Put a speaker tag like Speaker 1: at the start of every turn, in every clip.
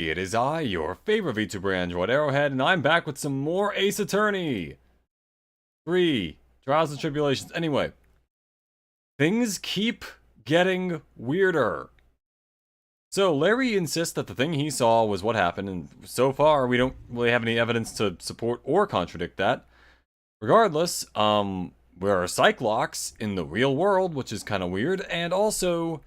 Speaker 1: It is I, your favorite VTuber Android Arrowhead, and I'm back with some more Ace Attorney! 3. Trials and Tribulations. Anyway, things keep getting weirder. So, Larry insists that the thing he saw was what happened, and so far we don't really have any evidence to support or contradict that. Regardless, there are Cyclocks in the real world, which is kind of weird, and also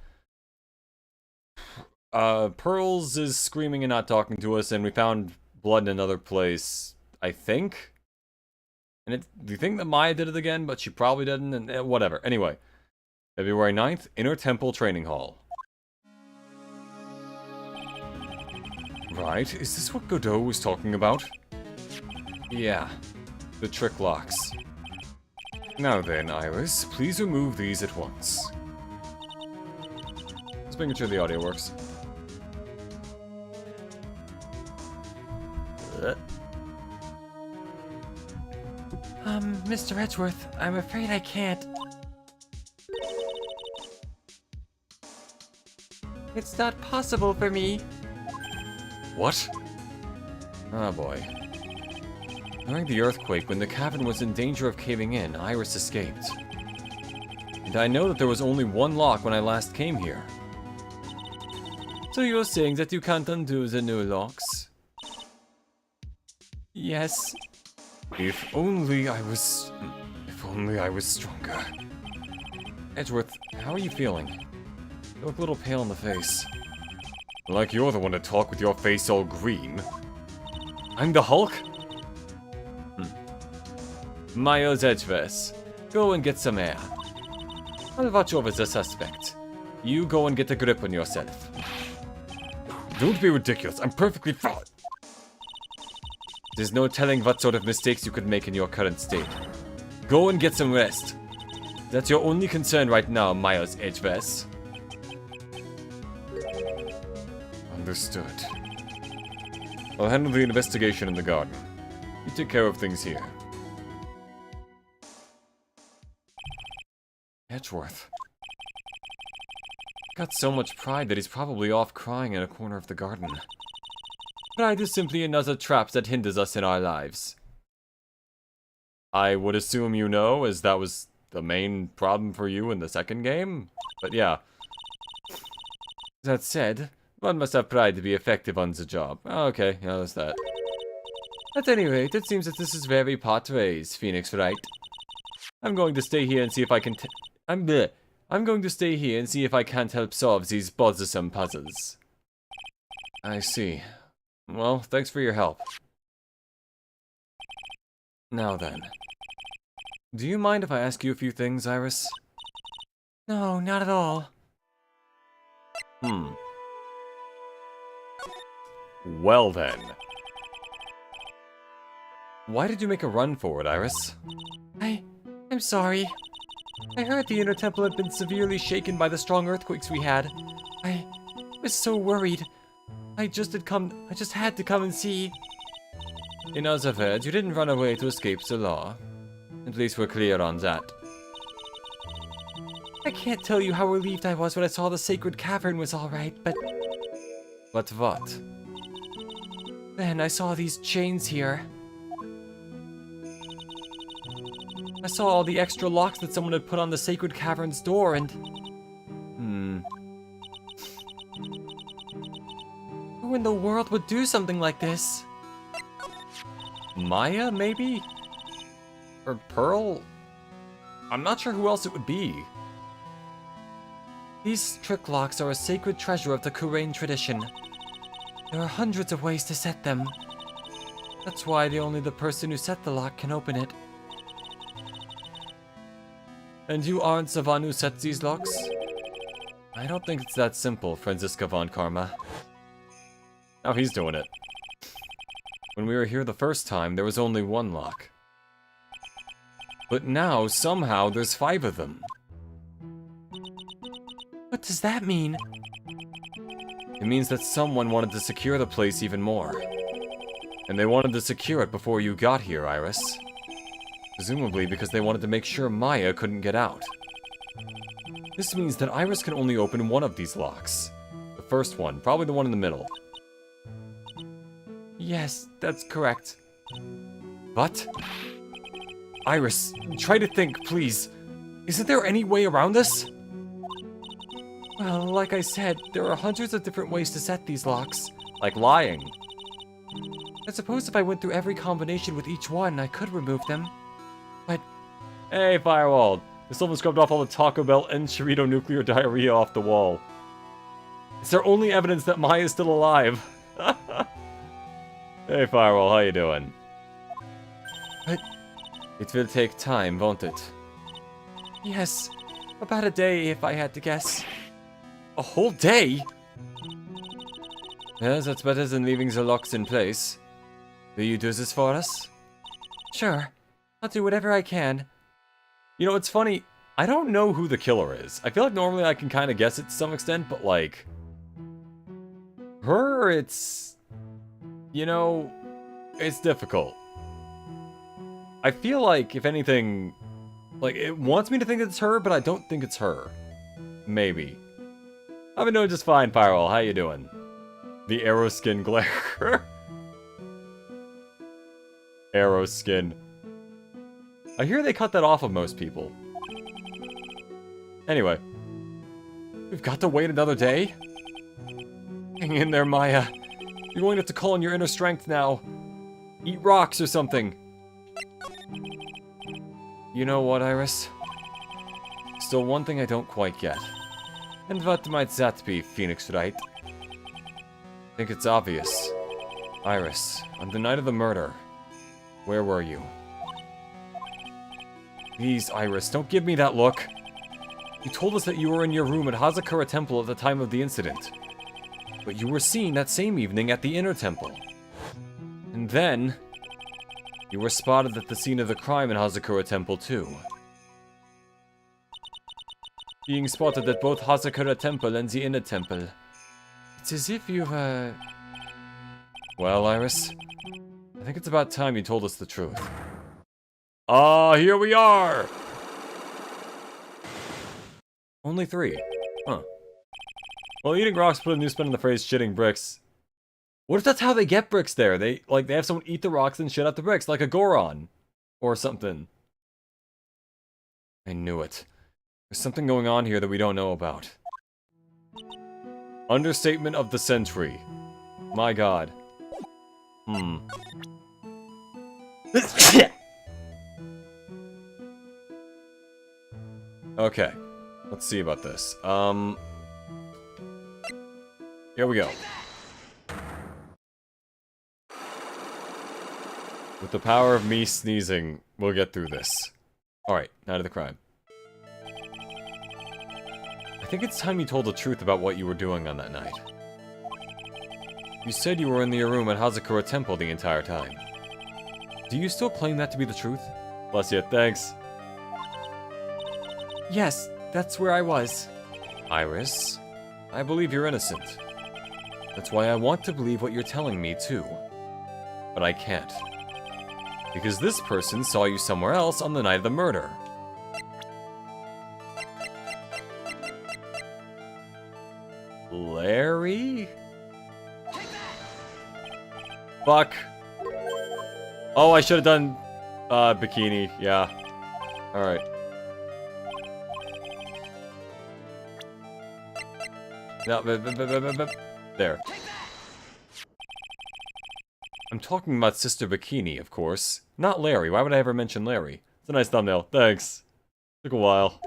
Speaker 1: Pearls is screaming and not talking to us, and we found blood in another place, I think. And you think that Maya did it again, but she probably didn't, and whatever. Anyway, February 9th, Inner Temple Training Hall. Right, is this what Godot was talking about? Yeah, the trick locks. Now then, Iris, please remove these at once. Just making sure the audio works.
Speaker 2: Mr. Edgeworth, I'm afraid I can't. It's not possible for me.
Speaker 1: What? Oh boy. During the earthquake, when the cavern was in danger of caving in, Iris escaped. And I know that there was only one lock when I last came here.
Speaker 2: So you're saying that you can't undo the new locks? Yes.
Speaker 1: If only I was stronger. Edgeworth, how are you feeling? You look a little pale in the face. Like you're the one to talk with your face all green. I'm the Hulk?
Speaker 2: Miles Edgeworth, go and get some air. I'll watch over the suspect. You go and get a grip on yourself.
Speaker 1: Don't be ridiculous, I'm perfectly fine.
Speaker 2: There's no telling what sort of mistakes you could make in your current state. Go and get some rest. That's your only concern right now, Miles Edgeworth.
Speaker 1: Understood. I'll handle the investigation in the garden. You take care of things here. Edgeworth. Got so much pride that he's probably off crying in a corner of the garden.
Speaker 2: Pride is simply another trap that hinders us in our lives.
Speaker 1: I would assume you know, as that was the main problem for you in the second game? But yeah.
Speaker 2: That said, one must have pride to be effective on the job.
Speaker 1: Okay, yeah, that's that.
Speaker 2: At any rate, it seems that this is very Patrace, Phoenix, right? I'm going to stay here and see if I can I'm going to stay here and see if I can't help solve these bothersome puzzles.
Speaker 1: I see. Well, thanks for your help. Now then. Do you mind if I ask you a few things, Iris?
Speaker 2: No, not at all.
Speaker 1: Well then. Why did you make a run for it, Iris?
Speaker 2: I'm sorry. I heard the Inner Temple had been severely shaken by the strong earthquakes we had. I was so worried. I just had to come and see.
Speaker 1: In other words, you didn't run away to escape the law. At least we're clear on that.
Speaker 2: I can't tell you how relieved I was when I saw the sacred cavern was alright, but...
Speaker 1: But what?
Speaker 2: Then I saw these chains here. I saw all the extra locks that someone had put on the sacred cavern's door, and... Who in the world would do something like this?
Speaker 1: Maya, maybe? Or Pearl? I'm not sure who else it would be.
Speaker 2: These trick locks are a sacred treasure of the Kurain tradition. There are hundreds of ways to set them. That's why only the person who set the lock can open it.
Speaker 1: And you aren't the one who set these locks?
Speaker 2: I don't think it's that simple, Franziska von Karma.
Speaker 1: Now he's doing it. When we were here the first time, there was only one lock. But now, somehow, there's 5 of them.
Speaker 2: What does that mean?
Speaker 1: It means that someone wanted to secure the place even more. And they wanted to secure it before you got here, Iris. Presumably because they wanted to make sure Maya couldn't get out. This means that Iris can only open one of these locks. The first one, probably the one in the middle.
Speaker 2: Yes, that's correct. What? Iris, try to think, please. Isn't there any way around this? Well, like I said, there are hundreds of different ways to set these locks.
Speaker 1: Like lying.
Speaker 2: I suppose if I went through every combination with each one, I could remove them. But...
Speaker 1: Hey, Firewall. The someone scrubbed off all the Taco Bell and Chorito nuclear diarrhea off the wall. It's their only evidence that Maya's still alive. Hey, Firewall, how you doing?
Speaker 2: But... It will take time, won't it? Yes. About a day, if I had to guess.
Speaker 1: A whole day?
Speaker 2: Yes, that's better than leaving the locks in place. Will you do this for us? Sure. I'll do whatever I can.
Speaker 1: You know, it's funny. I don't know who the killer is. I feel like normally I can kind of guess it to some extent, but like... Her, it's... You know, it's difficult. I feel like, if anything... Like, it wants me to think it's her, but I don't think it's her. Maybe. I've been doing just fine, Firewall. How you doing? The arrow skin glare. Arrow skin. I hear they cut that off of most people. Anyway. We've got to wait another day? Hang in there, Maya. You're going to have to call on your inner strength now. Eat rocks or something.
Speaker 2: You know what, Iris? Still one thing I don't quite get. And what might that be, Phoenix Wright? I think it's obvious. Iris, on the night of the murder, where were you?
Speaker 1: Please, Iris, don't give me that look. You told us that you were in your room at Hazakura Temple at the time of the incident. But you were seen that same evening at the Inner Temple. And then... you were spotted at the scene of the crime in Hazakura Temple, too. Being spotted at both Hazakura Temple and the Inner Temple.
Speaker 2: It's as if you've,
Speaker 1: Well, Iris, I think it's about time you told us the truth. Ah, here we are! Only 3. Huh. Well, eating rocks put a new spin on the phrase shitting bricks. What if that's how they get bricks there? They have someone eat the rocks and shit out the bricks, like a Goron. Or something. I knew it. There's something going on here that we don't know about. Understatement of the century. My god. Okay. Let's see about this. Here we go. With the power of me sneezing, we'll get through this. Alright, night of the crime. I think it's time you told the truth about what you were doing on that night. You said you were in your room at Hazakura Temple the entire time. Do you still claim that to be the truth? Bless you, thanks.
Speaker 2: yes, that's where I was.
Speaker 1: Iris, I believe you're innocent. That's why I want to believe what you're telling me, too. But I can't. Because this person saw you somewhere else on the night of the murder. Larry? Fuck. Oh, I should have done, bikini, yeah. Alright. No, there. I'm talking about Sister Bikini, of course. Not Larry. Why would I ever mention Larry? It's a nice thumbnail. Thanks. Took a while.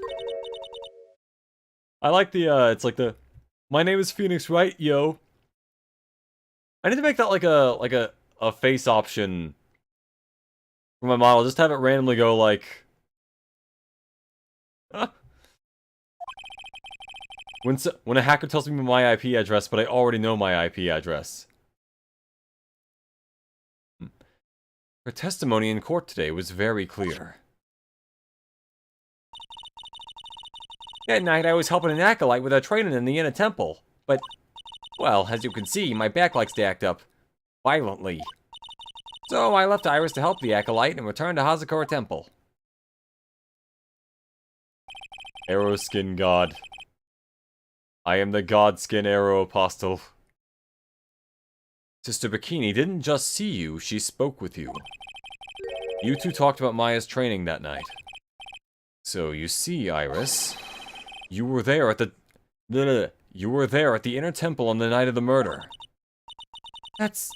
Speaker 1: I like the, it's like the... My name is Phoenix Wright, yo. I need to make that like a face option for my model. Just have it randomly go like... When a hacker tells me my IP address, but I already know my IP address. Her testimony in court today was very clear. That night I was helping an acolyte with our training in the Inner Temple, but, well, as you can see, my back likes to act up violently. So I left Iris to help the acolyte and returned to Hazakura Temple. Arrow Skin God. I am the God Skin Arrow Apostle.
Speaker 2: Sister Bikini didn't just see you, she spoke with you. You two talked about Maya's training that night. So, you see, Iris, you were there at the inner temple on the night of the murder. That's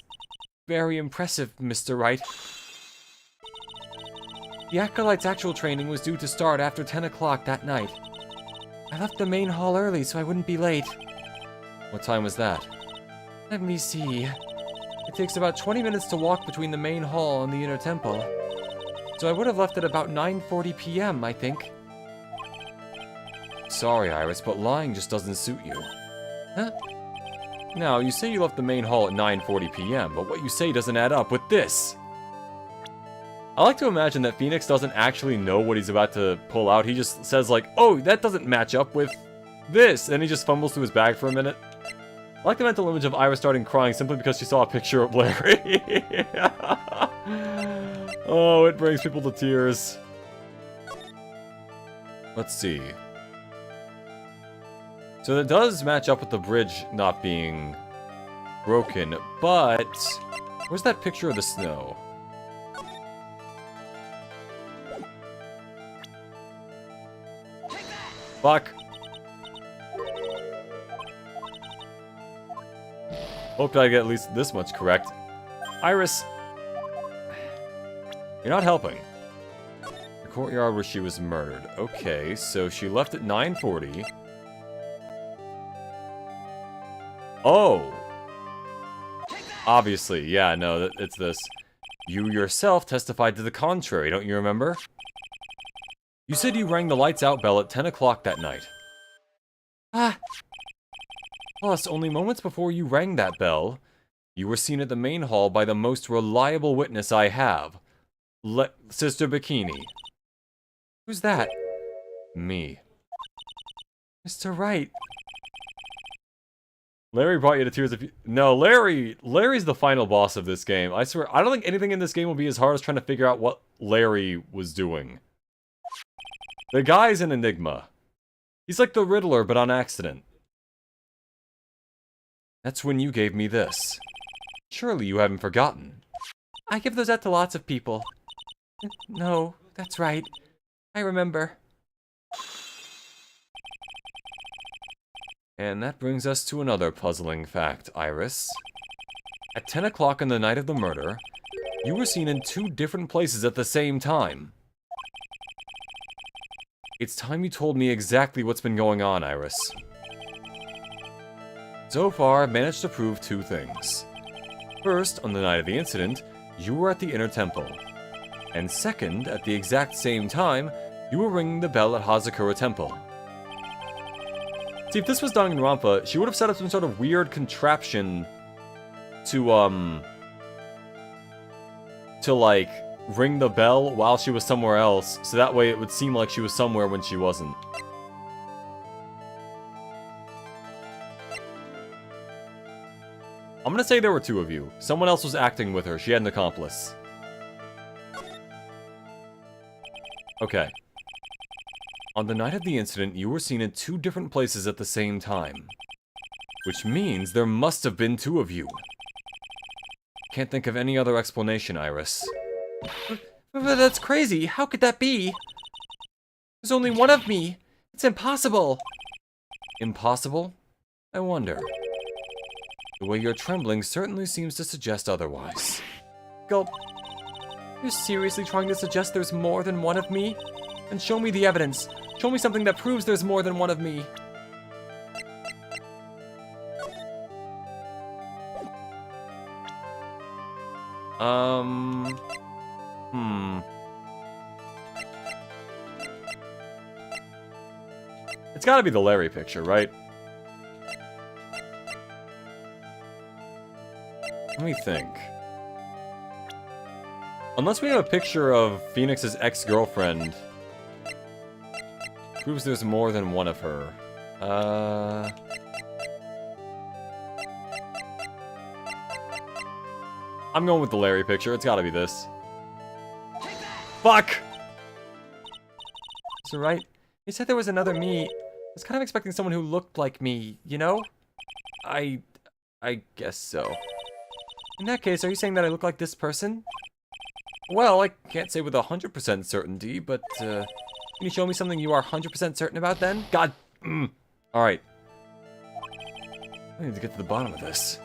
Speaker 2: very impressive, Mr. Wright. The Acolyte's actual training was due to start after 10 o'clock that night. I left the main hall early so I wouldn't be late. What time was that? Let me see. It takes about 20 minutes to walk between the main hall and the inner temple. So I would have left at about 9:40 p.m., I think. Sorry, Iris, but lying just doesn't suit you. Huh? Now, you say you left the main hall at 9:40 p.m., but what you say doesn't add up with this. I like to imagine that Phoenix doesn't actually know what he's about to pull out. He just says like, oh, that doesn't match up with this. And he just fumbles through his bag for a minute. I like the mental image of Iris starting crying simply because she saw a picture of Larry. Oh, it brings people to tears. Let's see. So that does match up with the bridge not being broken, but where's that picture of the snow? Fuck. Hope I get at least this much correct. Iris, you're not helping. The courtyard where she was murdered. Okay, so she left at 9:40. Oh! Obviously, yeah, no, it's this. You yourself testified to the contrary, don't you remember? You said you rang the lights out bell at 10 o'clock that night. Ah! Plus, only moments before you rang that bell, you were seen at the main hall by the most reliable witness I have. Sister Bikini. Who's that? Me. Mr. Wright. Larry brought you to tears if you... No, Larry's the final boss of this game. I swear, I don't think anything in this game will be as hard as trying to figure out what Larry was doing. The guy's an enigma. He's like the Riddler, but on accident. That's when you gave me this. Surely you haven't forgotten. I give those out to lots of people. No, that's right. I remember. And that brings us to another puzzling fact, Iris. At 10 o'clock on the night of the murder, you were seen in 2 different places at the same time. It's time you told me exactly what's been going on, Iris. So far, I've managed to prove 2 things. First, on the night of the incident, you were at the inner temple. And second, at the exact same time, you were ringing the bell at Hazakura Temple. See, if this was Danganronpa, she would have set up some sort of weird contraption to, like, ring the bell while she was somewhere else, so that way it would seem like she was somewhere when she wasn't. I'm gonna say there were 2 of you. Someone else was acting with her. She had an accomplice. Okay. On the night of the incident, you were seen in 2 different places at the same time. Which means there must have been 2 of you. Can't think of any other explanation, Iris. But that's crazy. How could that be? There's only one of me. It's impossible. Impossible? I wonder. The way you're trembling certainly seems to suggest otherwise. Gulp. You're seriously trying to suggest there's more than one of me? And show me the evidence. Show me something that proves there's more than one of me. It's gotta be the Larry picture, right? Let me think. Unless we have a picture of Phoenix's ex-girlfriend. Proves there's more than one of her. I'm going with the Larry picture. It's gotta be this. Fuck! So right, you said there was another me. I was kind of expecting someone who looked like me, you know? I guess so. In that case, are you saying that I look like this person? Well, I can't say with 100% certainty, but, can you show me something you are 100% certain about, then? God! Alright. I need to get to the bottom of this.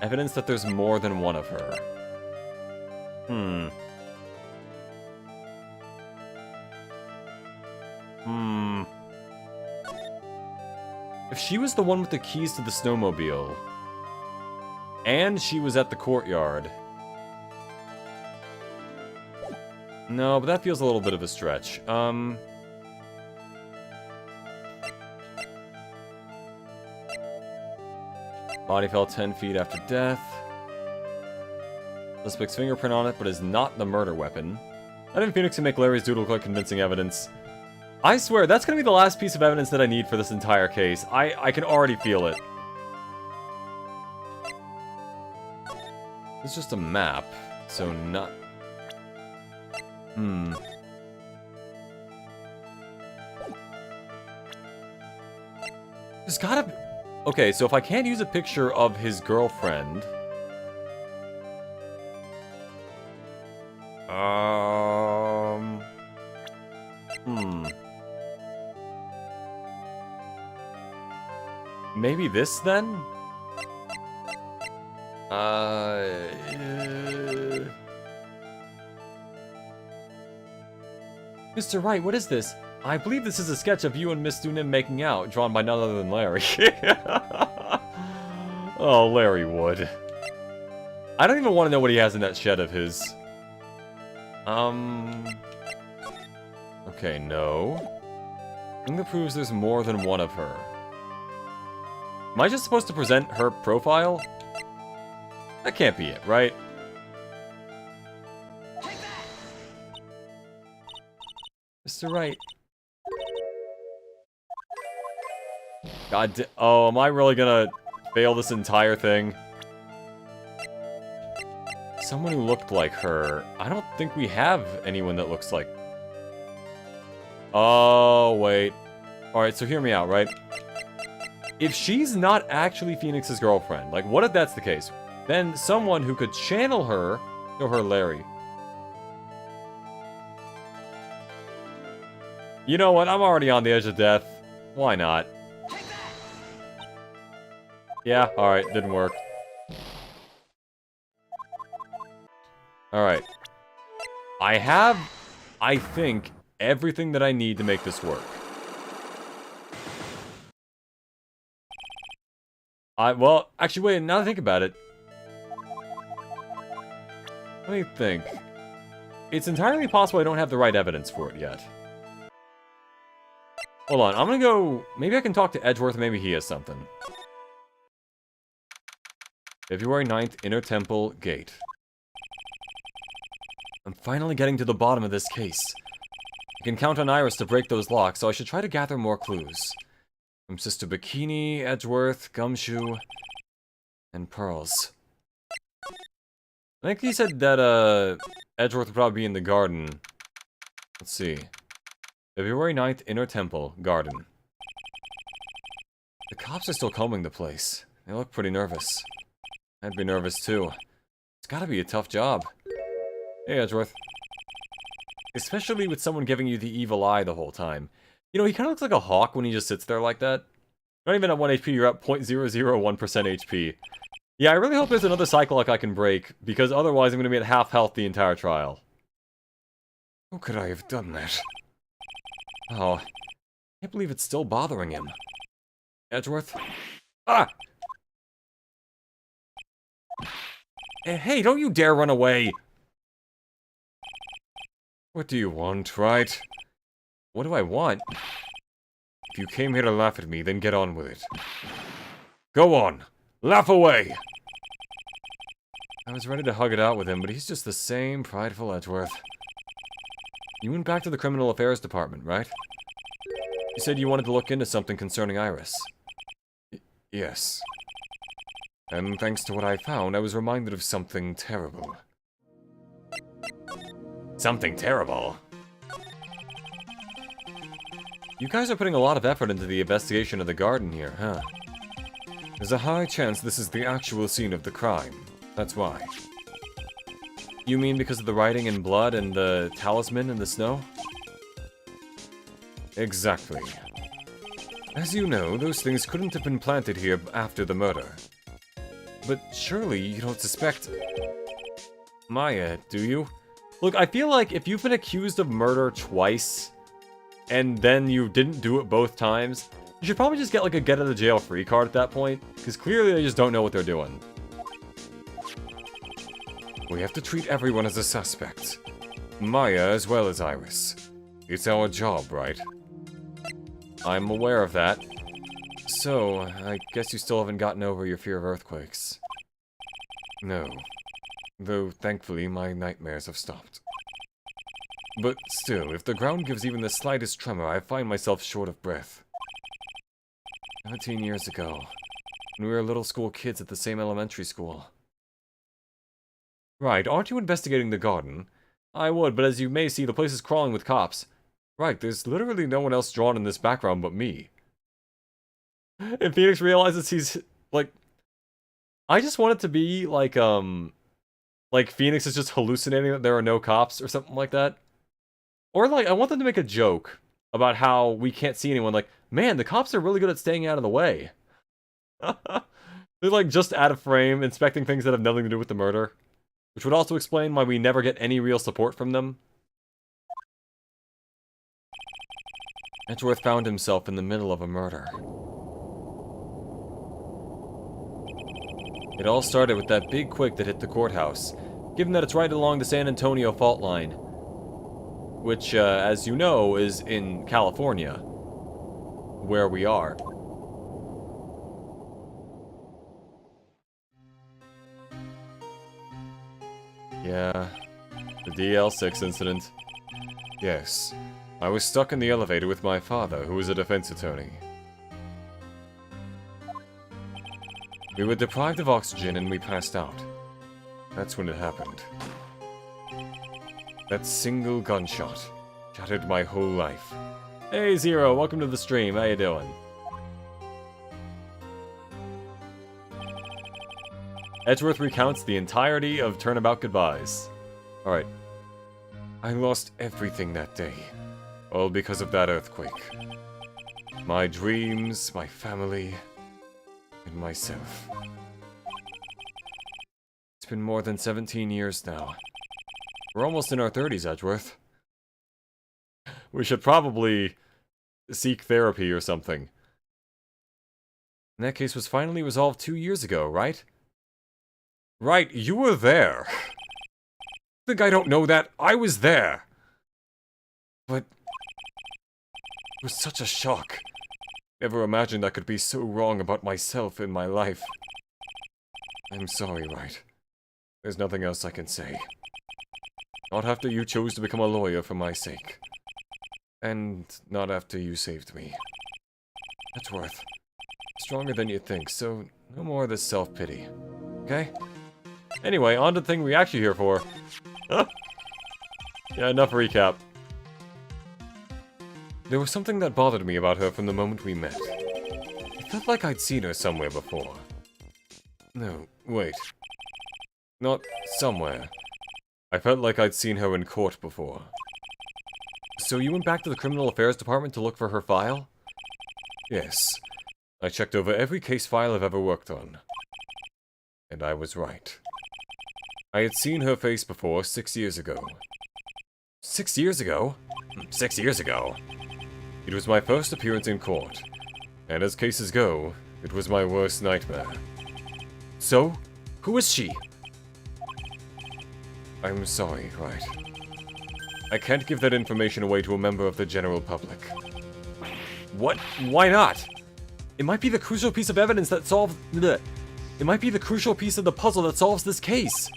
Speaker 2: Evidence that there's more than one of her. If she was the one with the keys to the snowmobile, and she was at the courtyard... No, but that feels a little bit of a stretch. Body fell 10 feet after death. Suspect's fingerprint on it, but is not the murder weapon. I think Phoenix can make Larry's dude look like convincing evidence. I swear, that's gonna be the last piece of evidence that I need for this entire case. I can already feel it. It's just a map, so not... There's gotta be... Okay, so if I can't use a picture of his girlfriend... Maybe this, then? Mr. Wright, what is this? I believe this is a sketch of you and Miss Dunim making out, drawn by none other than Larry. Oh, Larry Wood. I don't even want to know what he has in that shed of his. Okay, no. Thing that proves there's more than one of her. Am I just supposed to present her profile? That can't be it, right? Mr. Wright. God oh, am I really gonna fail this entire thing? Someone who looked like her. I don't think we have anyone that looks like... Oh, wait. Alright, so hear me out, right? If she's not actually Phoenix's girlfriend, like, what if that's the case? Then someone who could channel her, show her Larry. You know what? I'm already on the edge of death. Why not? Yeah, alright, didn't work. Alright. I have, I think, everything that I need to make this work. Well, actually, wait, now that I think about it. Let me think. It's entirely possible I don't have the right evidence for it yet. Hold on, I'm gonna go... Maybe I can talk to Edgeworth, maybe he has something. February 9th, Inner Temple Gate. I'm finally getting to the bottom of this case. I can count on Iris to break those locks, so I should try to gather more clues. From Sister Bikini, Edgeworth, Gumshoe, and Pearls. I think he said that, Edgeworth would probably be in the garden. Let's see. February 9th, Inner Temple, Garden. The cops are still combing the place. They look pretty nervous. I'd be nervous too. It's gotta be a tough job. Hey, Edgeworth. Especially with someone giving you the evil eye the whole time. You know, he kind of looks like a hawk when he just sits there like that. Not even at 1 HP, you're at 0.001% HP. Yeah, I really hope there's another Cyclock I can break, because otherwise I'm going to be at half health the entire trial. How could I have done that? Oh, I can't believe it's still bothering him. Edgeworth? Ah! Hey, don't you dare run away! What do you want, right? What do I want? If you came here to laugh at me, then get on with it. Go on! Laugh away! I was ready to hug it out with him, but he's just the same prideful Edgeworth. You went back to the Criminal Affairs Department, right? You said you wanted to look into something concerning Iris. Yes. And thanks to what I found, I was reminded of something terrible. Something terrible? You guys are putting a lot of effort into the investigation of the garden here, huh? There's a high chance this is the actual scene of the crime. That's why. You mean because of the writing in blood and the talisman in the snow? Exactly. As you know, those things couldn't have been planted here after the murder. But surely you don't suspect Maya, do you? Look, I feel like if you've been accused of murder twice, and then you didn't do it both times, you should probably just get like a get out of jail free card at that point, because clearly they just don't know what they're doing. We have to treat everyone as a suspect. Maya as well as Iris. It's our job, right? I'm aware of that. So, I guess you still haven't gotten over your fear of earthquakes. No. Though, thankfully, my nightmares have stopped. But still, if the ground gives even the slightest tremor, I find myself short of breath. 17 years ago, when we were little school kids at the same elementary school. Right, aren't you investigating the garden? I would, but as you may see, the place is crawling with cops. Right, there's literally no one else drawn in this background but me. And Phoenix realizes he's, like... I just want it to be, like Phoenix is just hallucinating that there are no cops or something like that. Or, like, I want them to make a joke about how we can't see anyone. Like, man, the cops are really good at staying out of the way. They're, like, just out of frame, inspecting things that have nothing to do with the murder. Which would also explain why we never get any real support from them. Edgeworth found himself in the middle of a murder. It all started with that big quake that hit the courthouse, given that it's right along the San Antonio fault line. Which, as you know, is in California. Where we are. Yeah, the DL6 incident. Yes, I was stuck in the elevator with my father, who was a defense attorney. We were deprived of oxygen and we passed out. That's when it happened. That single gunshot shattered my whole life. Hey Zero, welcome to the stream, how you doing? Edgeworth recounts the entirety of Turnabout Goodbyes. Alright. I lost everything that day. All because of that earthquake. My dreams, my family, and myself. It's been more than 17 years now. We're almost in our 30s, Edgeworth. We should probably seek therapy or something. And that case was finally resolved 2 years ago, right? Right, you were there. Think I don't know that? I was there. But it was such a shock. Never imagined I could be so wrong about myself in my life. I'm sorry, right? There's nothing else I can say. Not after you chose to become a lawyer for my sake. And not after you saved me. Edgeworth. Stronger than you think, so no more of this self-pity. Okay? Anyway, on to the thing we're actually here for. Yeah, enough recap. There was something that bothered me about her from the moment we met. It felt like I'd seen her somewhere before. No, wait. Not somewhere. I felt like I'd seen her in court before. So you went back to the Criminal Affairs Department to look for her file? Yes. I checked over every case file I've ever worked on. And I was right. I had seen her face before 6 years ago. 6 years ago? 6 years ago? It was my first appearance in court. And as cases go, it was my worst nightmare. So, who is she? I'm sorry, right. I can't give that information away to a member of the general public. What? Why not? It might be the crucial piece of evidence that solves... It might be the crucial piece of the puzzle that solves this case.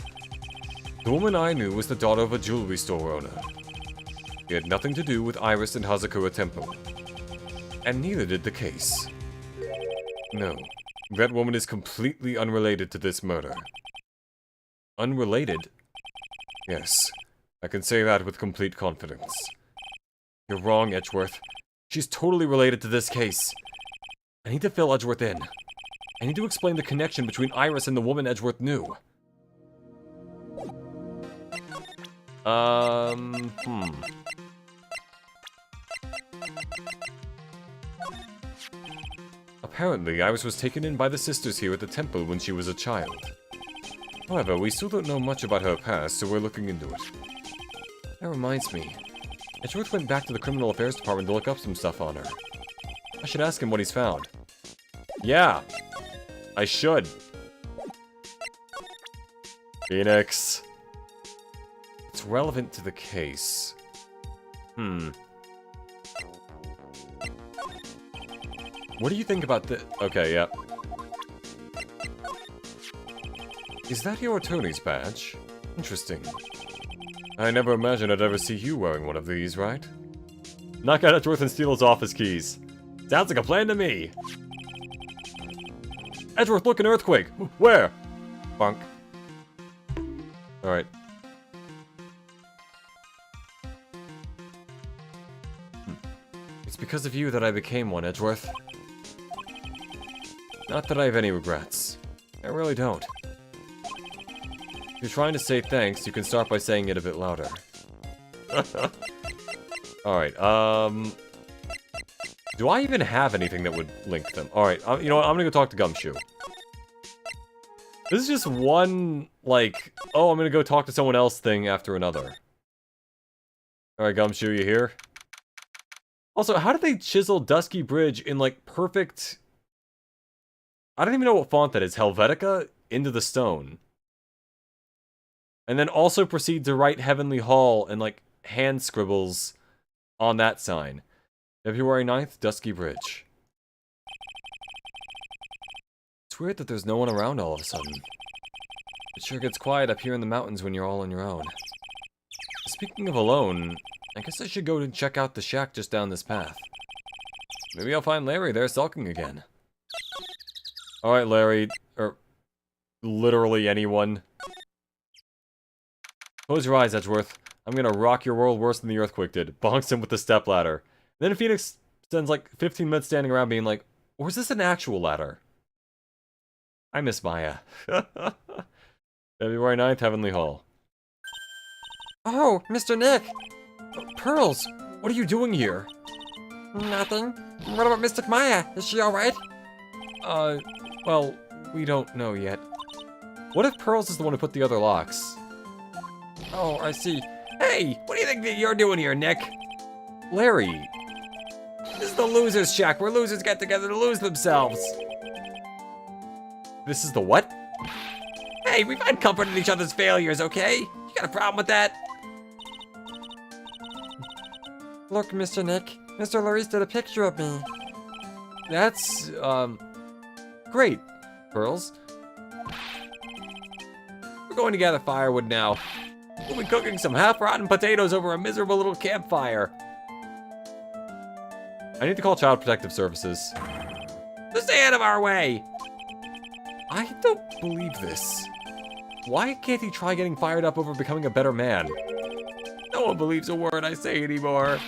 Speaker 2: The woman I knew was the daughter of a jewelry store owner. She had nothing to do with Iris and Hazakura Temple. And neither did the case. No, that woman is completely unrelated to this murder. Unrelated? Yes, I can say that with complete confidence. You're wrong, Edgeworth. She's totally related to this case. I need to fill Edgeworth in. I need to explain the connection between Iris and the woman Edgeworth knew. Apparently, Iris was taken in by the sisters here at the temple when she was a child. However, we still don't know much about her past, so we're looking into it. That reminds me. Edgeworth went back to the Criminal Affairs Department to look up some stuff on her. I should ask him what he's found. Yeah, I should. Phoenix. It's relevant to the case. What do you think about the... Okay, yeah. Is that your attorney's badge? Interesting. I never imagined I'd ever see you wearing one of these, right? Knock out Edgeworth and steal his office keys. Sounds like a plan to me. Edgeworth, look, an earthquake! Where? Bunk. Alright. It's because of you that I became one, Edgeworth. Not that I have any regrets. I really don't. If you're trying to say thanks, you can start by saying it a bit louder. Alright, do I even have anything that would link them? Alright, you know what, I'm gonna go talk to Gumshoe. This is just one, like, oh, I'm gonna go talk to someone else thing after another. Alright, Gumshoe, you here? Also, how did they chisel Dusky Bridge in, like, perfect... I don't even know what font that is, Helvetica, into the stone. And then also proceed to write Heavenly Hall and, like, hand scribbles on that sign. February 9th, Dusky Bridge. It's weird that there's no one around all of a sudden. It sure gets quiet up here in the mountains when you're all on your own. Speaking of alone, I guess I should go and check out the shack just down this path. Maybe I'll find Larry there sulking again. Alright, Larry, or literally anyone. Close your eyes, Edgeworth. I'm gonna rock your world worse than the earthquake did. Bonks him with the stepladder. Then Phoenix spends like 15 minutes standing around being like, or is this an actual ladder? I miss Maya. February 9th, Heavenly Hall.
Speaker 3: Oh, Mr. Nick!
Speaker 2: Pearls, what are you doing here?
Speaker 3: Nothing. What about Mystic Maya? Is she alright?
Speaker 2: Well, we don't know yet. What if Pearls is the one who put the other locks?
Speaker 3: Oh, I see.
Speaker 2: Hey, what do you think that you're doing here, Nick? Larry. This is the loser's shack where losers get together to lose themselves. This is the what? Hey, we find comfort in each other's failures, okay? You got a problem with that?
Speaker 3: Look, Mr. Nick. Mr. Larice did a picture of me.
Speaker 2: That's, great, Pearls. We're going to gather firewood now. We'll be cooking some half-rotten potatoes over a miserable little campfire. I need to call Child Protective Services. To stay out of our way! I don't believe this. Why can't he try getting fired up over becoming a better man? No one believes a word I say anymore.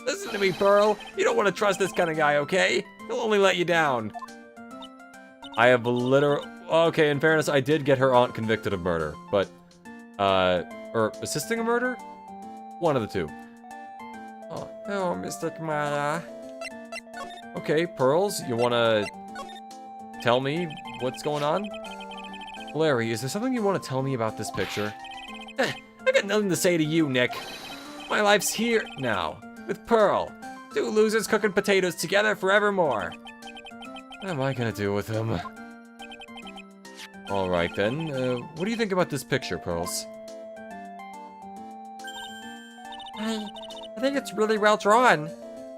Speaker 2: Listen to me, Pearl. You don't want to trust this kind of guy, okay? He'll only let you down. I have literally... Okay, in fairness, I did get her aunt convicted of murder, but... or assisting a murder? One of the two.
Speaker 3: Oh, Mystic Maya.
Speaker 2: Okay, Pearls, you wanna... tell me what's going on? Larry, is there something you want to tell me about this picture? I got nothing to say to you, Nick. My life's here now, with Pearl. Two losers cooking potatoes together forevermore. What am I gonna do with him? Alright then, what do you think about this picture, Pearls?
Speaker 3: I think it's really well drawn.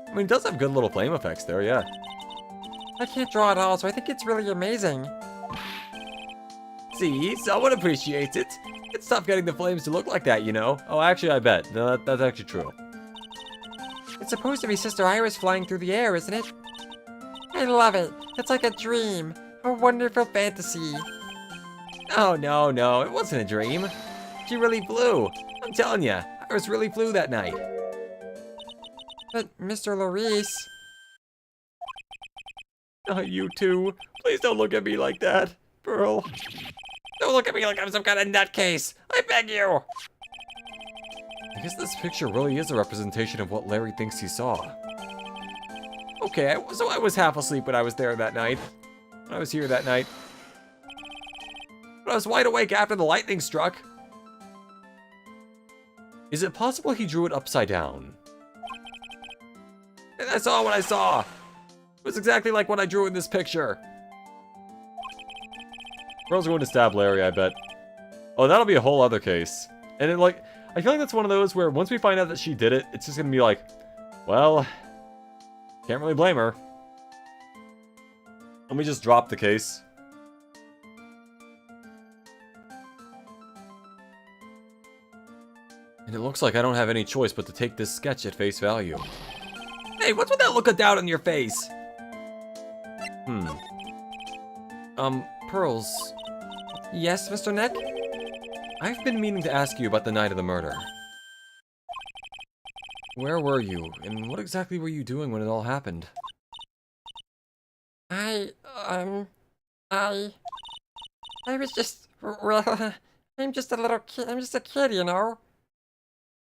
Speaker 2: I mean, it does have good little flame effects there, yeah.
Speaker 3: I can't draw at all, so I think it's really amazing.
Speaker 2: See, someone appreciates it. It's tough getting the flames to look like that, you know. Oh, actually, I bet. No, that's actually true.
Speaker 3: It's supposed to be Sister Iris flying through the air, isn't it? I love it. It's like a dream. A wonderful fantasy.
Speaker 2: Oh, no, it wasn't a dream. She really flew. I'm telling you, Iris really flew that night.
Speaker 3: But, Mr. Larice...
Speaker 2: You too. Please don't look at me like that, Pearl.
Speaker 3: Don't look at me like I'm some kind of nutcase. I beg you.
Speaker 2: I guess this picture really is a representation of what Larry thinks he saw. Okay, so I was half asleep when I was there that night. When I was here that night. But I was wide awake after the lightning struck. Is it possible he drew it upside down? And I saw what I saw. It was exactly like what I drew in this picture. Pearl's going to stab Larry, I bet. Oh, that'll be a whole other case. And it, like, I feel like that's one of those where once we find out that she did it, it's just gonna be like, well, can't really blame her. Let me just drop the case. And it looks like I don't have any choice but to take this sketch at face value. Hey, what's with that look of doubt on your face? Pearls.
Speaker 3: Yes, Mr. Nick?
Speaker 2: I've been meaning to ask you about the night of the murder. Where were you, and what exactly were you doing when it all happened?
Speaker 3: I was just, well, I'm just a little kid, I'm just a kid, you know?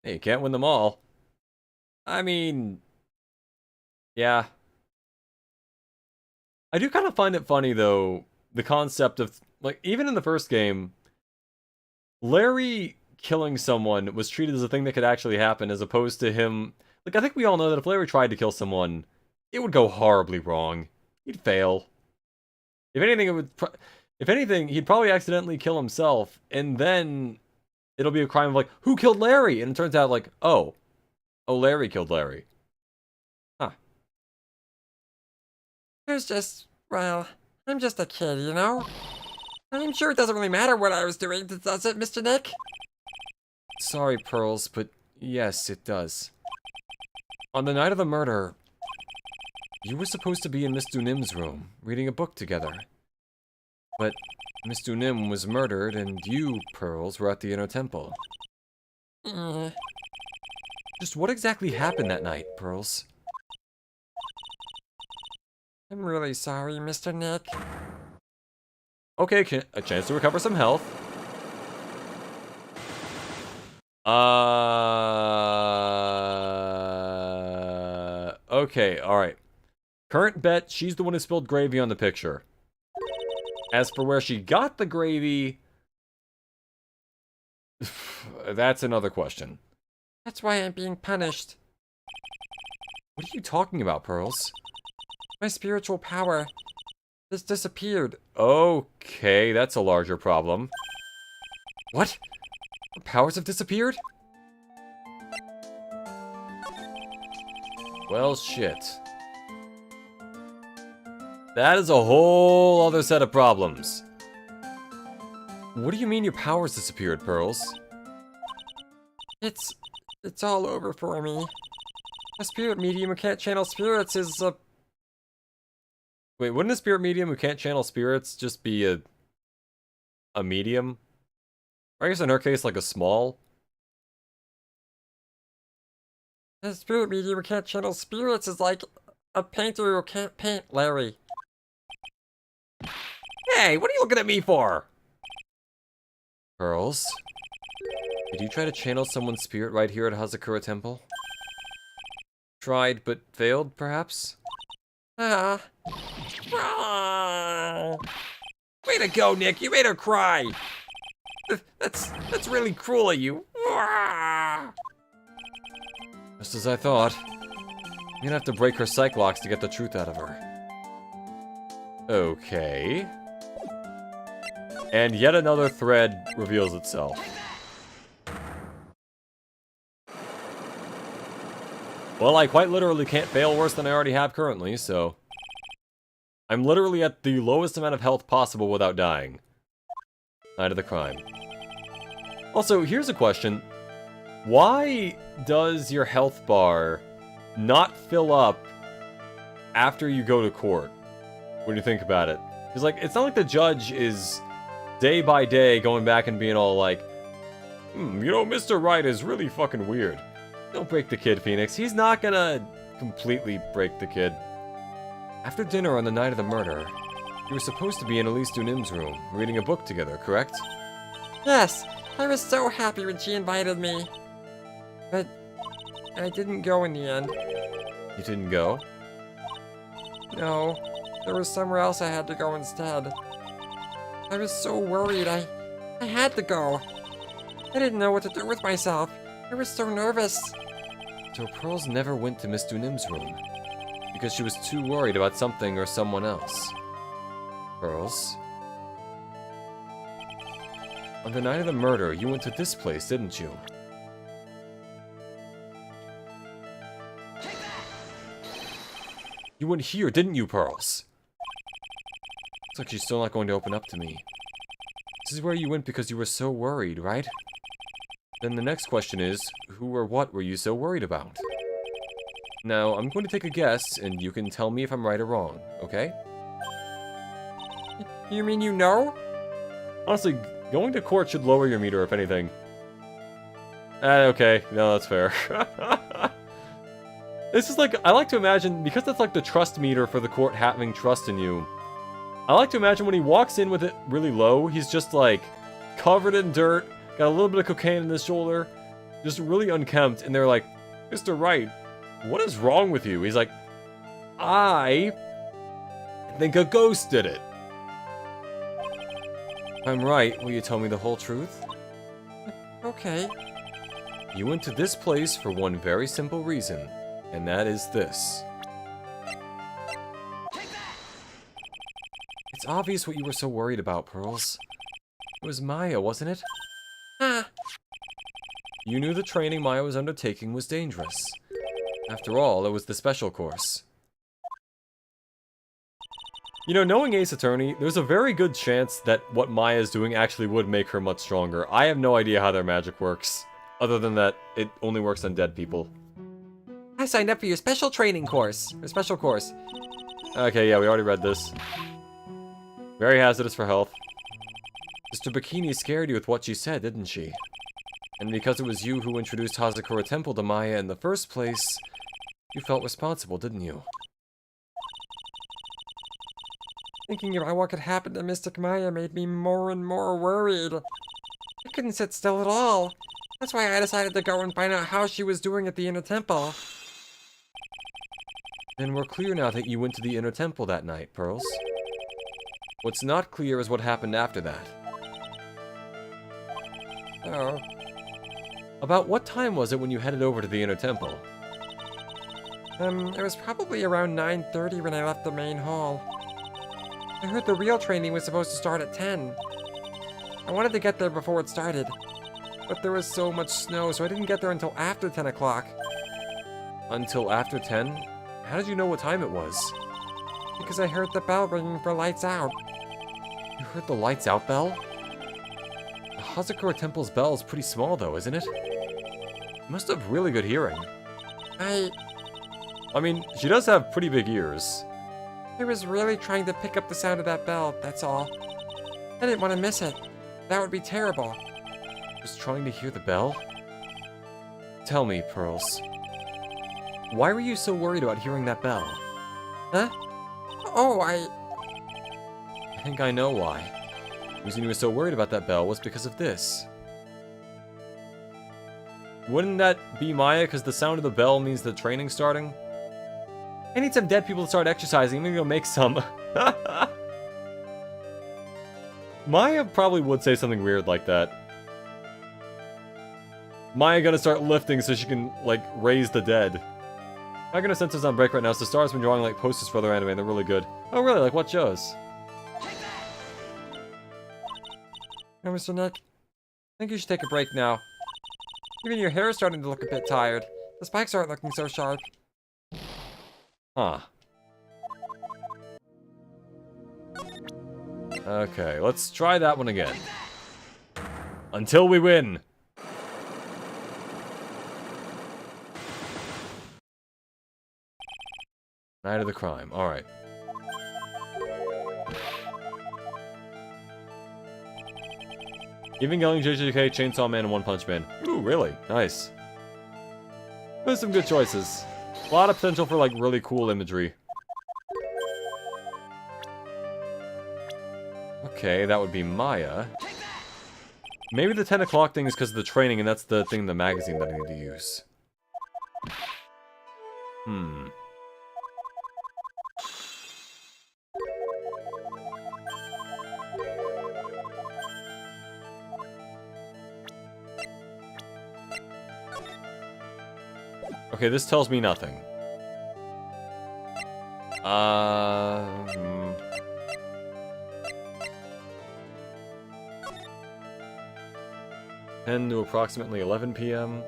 Speaker 2: Hey, you can't win them all. I mean... yeah. I do kind of find it funny, though, the concept of, like, even in the first game, Larry killing someone was treated as a thing that could actually happen, as opposed to him... Like, I think we all know that if Larry tried to kill someone, it would go horribly wrong. He'd fail. If anything, it would... If anything, he'd probably accidentally kill himself, and then it'll be a crime of, like, who killed Larry? And it turns out, like, oh, Larry killed Larry. Huh.
Speaker 3: It was just, well, I'm just a kid, you know? I'm sure it doesn't really matter what I was doing, does it, Mr. Nick?
Speaker 2: Sorry, Pearls, but yes, it does. On the night of the murder, you were supposed to be in Miss Dunim's room, reading a book together. But Miss Dunim was murdered, and you, Pearls, were at the Inner Temple. Just what exactly happened that night, Pearls?
Speaker 3: I'm really sorry, Mr. Nick.
Speaker 2: Okay, a chance to recover some health. Okay, alright. Current bet, she's the one who spilled gravy on the picture. As for where she got the gravy... that's another question.
Speaker 3: That's why I'm being punished.
Speaker 2: What are you talking about, Pearls?
Speaker 3: My spiritual power has disappeared.
Speaker 2: Okay, that's a larger problem. What? Her powers have disappeared? Well, shit. That is a whole other set of problems. What do you mean your powers disappeared, Pearls?
Speaker 3: It's all over for me. A spirit medium who can't channel spirits is a...
Speaker 2: Wait, wouldn't a spirit medium who can't channel spirits just be a medium? Or I guess in her case, like a small?
Speaker 3: A spirit medium who can't channel spirits is like a painter who can't paint, Larry.
Speaker 2: Hey, what are you looking at me for? Pearls? Did you try to channel someone's spirit right here at Hazakura Temple? Tried, but failed, perhaps?
Speaker 3: Ah.
Speaker 2: Way to go, Nick! You made her cry! That's really cruel of you. Just as I thought. I'm gonna have to break her psych locks to get the truth out of her. Okay. And yet another thread reveals itself. Well, I quite literally can't fail worse than I already have currently, so... I'm literally at the lowest amount of health possible without dying. Night of the crime. Also, here's a question. Why does your health bar not fill up after you go to court? When you think about it. Because, like, it's not like the judge is day by day going back and being all like, you know, Mr. Wright is really fucking weird. Don't break the kid, Phoenix. He's not gonna completely break the kid. After dinner on the night of the murder, you were supposed to be in Elise Dunim's room, reading a book together, correct?
Speaker 3: Yes, I was so happy when she invited me. But I didn't go in the end.
Speaker 2: You didn't go?
Speaker 3: No, there was somewhere else I had to go instead. I was so worried, I had to go. I didn't know what to do with myself. I was so nervous.
Speaker 2: So Pearls never went to Miss Dunim's room, because she was too worried about something or someone else. Pearls? On the night of the murder, you went to this place, didn't you? You went here, didn't you, Pearls? Looks like she's still not going to open up to me. This is where you went because you were so worried, right? Then the next question is, who or what were you so worried about? Now, I'm going to take a guess, and you can tell me if I'm right or wrong, okay?
Speaker 3: You mean you know?
Speaker 1: Honestly, going to court should lower your meter, if anything. Okay. No, that's fair. This is like, I like to imagine, because that's like the trust meter for the court having trust in you, I like to imagine when he walks in with it really low, he's just like, covered in dirt, got a little bit of cocaine in his shoulder, just really unkempt, and they're like, Mr. Wright, what is wrong with you? He's like, I think a ghost did it.
Speaker 2: If I'm right, will you tell me the whole truth?
Speaker 3: Okay.
Speaker 2: You went to this place for one very simple reason, and that is this. It's obvious what you were so worried about, Pearls. It was Maya, wasn't it?
Speaker 3: Ah,
Speaker 2: You knew the training Maya was undertaking was dangerous. After all, it was the special course.
Speaker 1: You know, knowing Ace Attorney, there's a very good chance that what Maya is doing actually would make her much stronger. I have no idea how their magic works, other than that it only works on dead people.
Speaker 3: I signed up for your special training course. Or special course.
Speaker 1: Okay, yeah, we already read this. Very hazardous for health.
Speaker 2: Mr. Bikini scared you with what she said, didn't she? And because it was you who introduced Hazakura Temple to Maya in the first place, you felt responsible, didn't you?
Speaker 3: Thinking about what could happen to Mystic Maya made me more and more worried. I couldn't sit still at all. That's why I decided to go and find out how she was doing at the Inner Temple.
Speaker 2: Then we're clear now that you went to the Inner Temple that night, Pearls. What's not clear is what happened after that.
Speaker 3: Oh.
Speaker 2: About what time was it when you headed over to the Inner Temple?
Speaker 3: It was probably around 9:30 when I left the main hall. I heard the real training was supposed to start at 10. I wanted to get there before it started, but there was so much snow, so I didn't get there until after 10 o'clock.
Speaker 2: Until after 10? How did you know what time it was?
Speaker 3: Because I heard the bell ringing for lights out.
Speaker 2: You heard the lights out bell? The Hazakura Temple's bell is pretty small though, isn't it? You must have really good hearing.
Speaker 3: I
Speaker 1: mean, she does have pretty big ears.
Speaker 3: was really trying to pick up the sound of that bell, that's all. I didn't want to miss it. That would be terrible.
Speaker 2: Just trying to hear the bell? Tell me, Pearls. Why were you so worried about hearing that bell?
Speaker 3: Huh? Oh,
Speaker 2: I think I know why. The reason you were so worried about that bell was because of this.
Speaker 1: Wouldn't that be Maya, because the sound of the bell means the training's starting? I need some dead people to start exercising. I'm gonna go make some. Maya probably would say something weird like that. Maya gonna start lifting so she can, like, raise the dead. I'm gonna sense on break right now, so Star's been drawing, like, posters for other anime, and they're really good. Oh, really? Like, what shows?
Speaker 3: no, Mr. Nick. I think you should take a break now. Even your hair is starting to look a bit tired. The spikes aren't looking so sharp.
Speaker 1: Huh. Okay, let's try that one again. Until we win!
Speaker 2: Night of the crime, alright.
Speaker 1: Evangelion, JJK, Chainsaw Man, and One Punch Man. Ooh, really? Nice. There's some good choices. A lot of potential for, like, really cool imagery. Okay, that would be Maya. Maybe the 10 o'clock thing is because of the training, and that's the thing in the magazine that I need to use. Hmm. Okay, this tells me nothing. Hmm. 10 to approximately 11 p.m.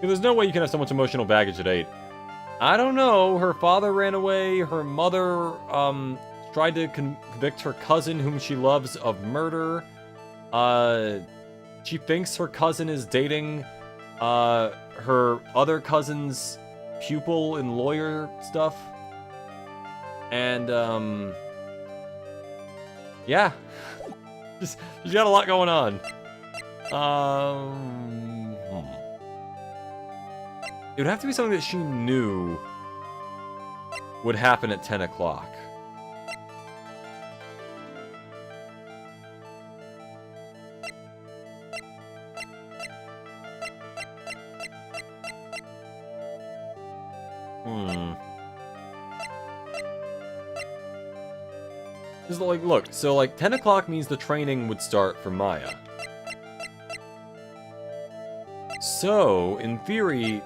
Speaker 1: Yeah, there's no way you can have so much emotional baggage at 8. I don't know. Her father ran away. Her mother, tried to convict her cousin, whom she loves, of murder. She thinks her cousin is dating, her other cousin's pupil in lawyer stuff. And, yeah. She's got a lot going on. It would have to be something that she knew would happen at 10 o'clock. Just like, look, so like 10 o'clock means the training would start for Maya. So, in theory...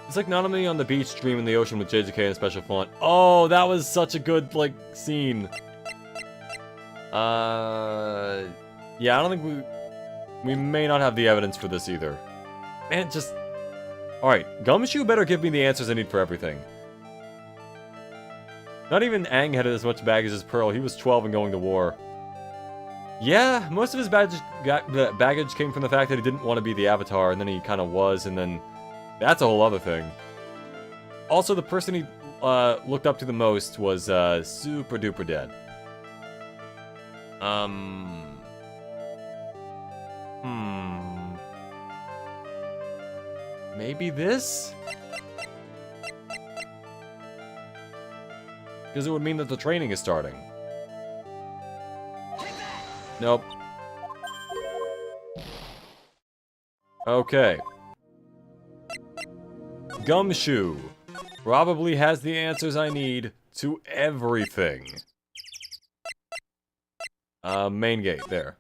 Speaker 1: It's like Nanami on the beach dreaming in the ocean with JJK and special font. Oh, that was such a good, like, scene. Yeah, I don't think we may not have the evidence for this either. Man, just... Alright, Gumshoe better give me the answers I need for everything. Not even Aang had as much baggage as Pearl. He was 12 and going to war. Yeah, most of his baggage came from the fact that he didn't want to be the Avatar, and then he kind of was, and then... That's a whole other thing. Also, the person he looked up to the most was super duper dead. Maybe this? Because it would mean that the training is starting. Nope. Okay. Gumshoe probably has the answers I need to everything. Main gate, there.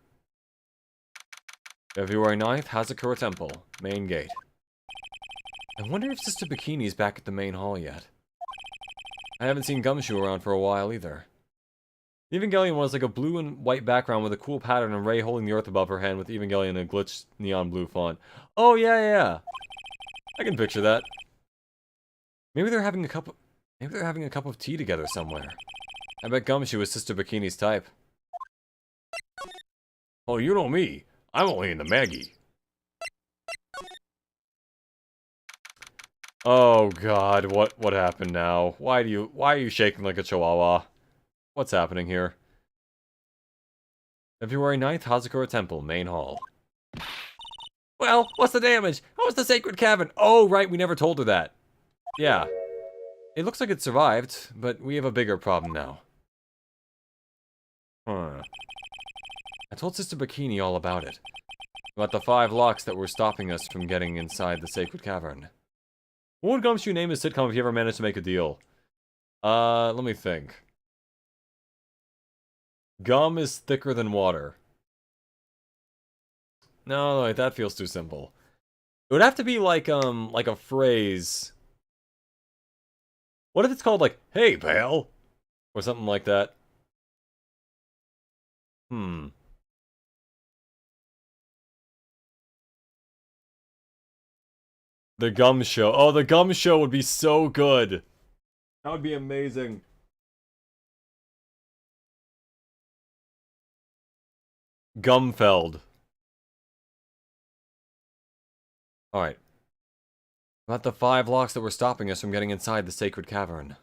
Speaker 1: February 9th, Hazakura Temple. Main gate. I wonder if Sister Bikini's back at the main hall yet. I haven't seen Gumshoe around for a while either. The Evangelion was like a blue and white background with a cool pattern and Rei holding the earth above her hand with Evangelion in a glitched neon blue font. Oh, yeah. I can picture that. Maybe they're having a cup of tea together somewhere. I bet Gumshoe is Sister Bikini's type. Oh, you know me. I'm only into Maggie. Oh god, what happened now? Why are you shaking like a chihuahua? What's happening here? February 9th, Hazakura Temple, main hall. Well, what's the damage? How was the sacred cavern? Oh, right, we never told her that. Yeah. It looks like it survived, but we have a bigger problem now. Huh. I told Sister Bikini all about it. About the 5 locks that were stopping us from getting inside the sacred cavern. What would Gumshoe name his sitcom if he ever managed to make a deal? Let me think. Gum is thicker than water. No, like, that feels too simple. It would have to be like a phrase. What if it's called, like, hey, pal? Or something like that. The Gum Show. Oh, the Gum Show would be so good. That would be amazing. Gumfeld. Alright. About the 5 locks that were stopping us from getting inside the sacred cavern.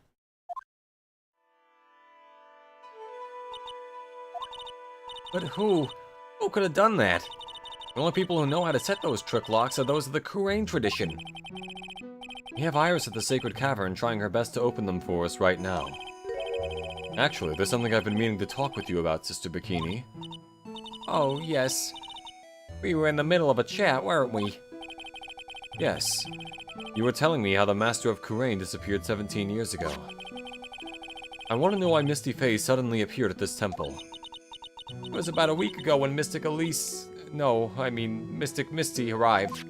Speaker 1: But who? Who could have done that? The only people who know how to set those trick locks are those of the Kurain tradition.
Speaker 2: We have Iris at the Sacred Cavern trying her best to open them for us right now. Actually, there's something I've been meaning to talk with you about, Sister Bikini.
Speaker 3: Oh, yes. We were in the middle of a chat, weren't we?
Speaker 2: Yes. You were telling me how the Master of Kurain disappeared 17 years ago. I want to know why Misty Faye suddenly appeared at this temple.
Speaker 3: It was about a week ago when Mystic Elise... No, I mean Mystic Misty arrived.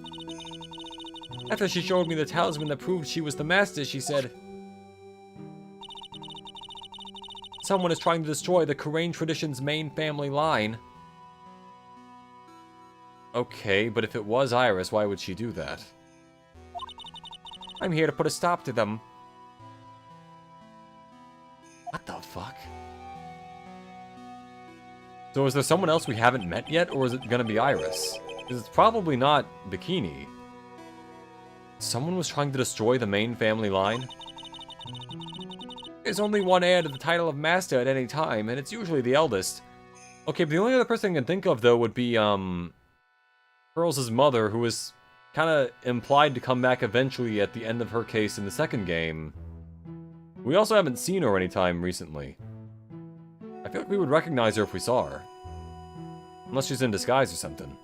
Speaker 3: After she showed me the talisman that proved she was the Master, she said... Someone is trying to destroy the Kurain tradition's main family line.
Speaker 2: Okay, but if it was Iris, why would she do that?
Speaker 3: I'm here to put a stop to them.
Speaker 2: What the fuck? So is there someone else we haven't met yet, or is it gonna be Iris? Because it's probably not Bikini. Someone was trying to destroy the main family line?
Speaker 3: There's only one heir to the title of Master at any time, and it's usually the eldest.
Speaker 2: Okay, but the only other person I can think of, though, would be, Pearls' mother, who was kind of implied to come back eventually at the end of her case in the second game. We also haven't seen her anytime recently. I feel like we would recognize her if we saw her. Unless she's in disguise or something.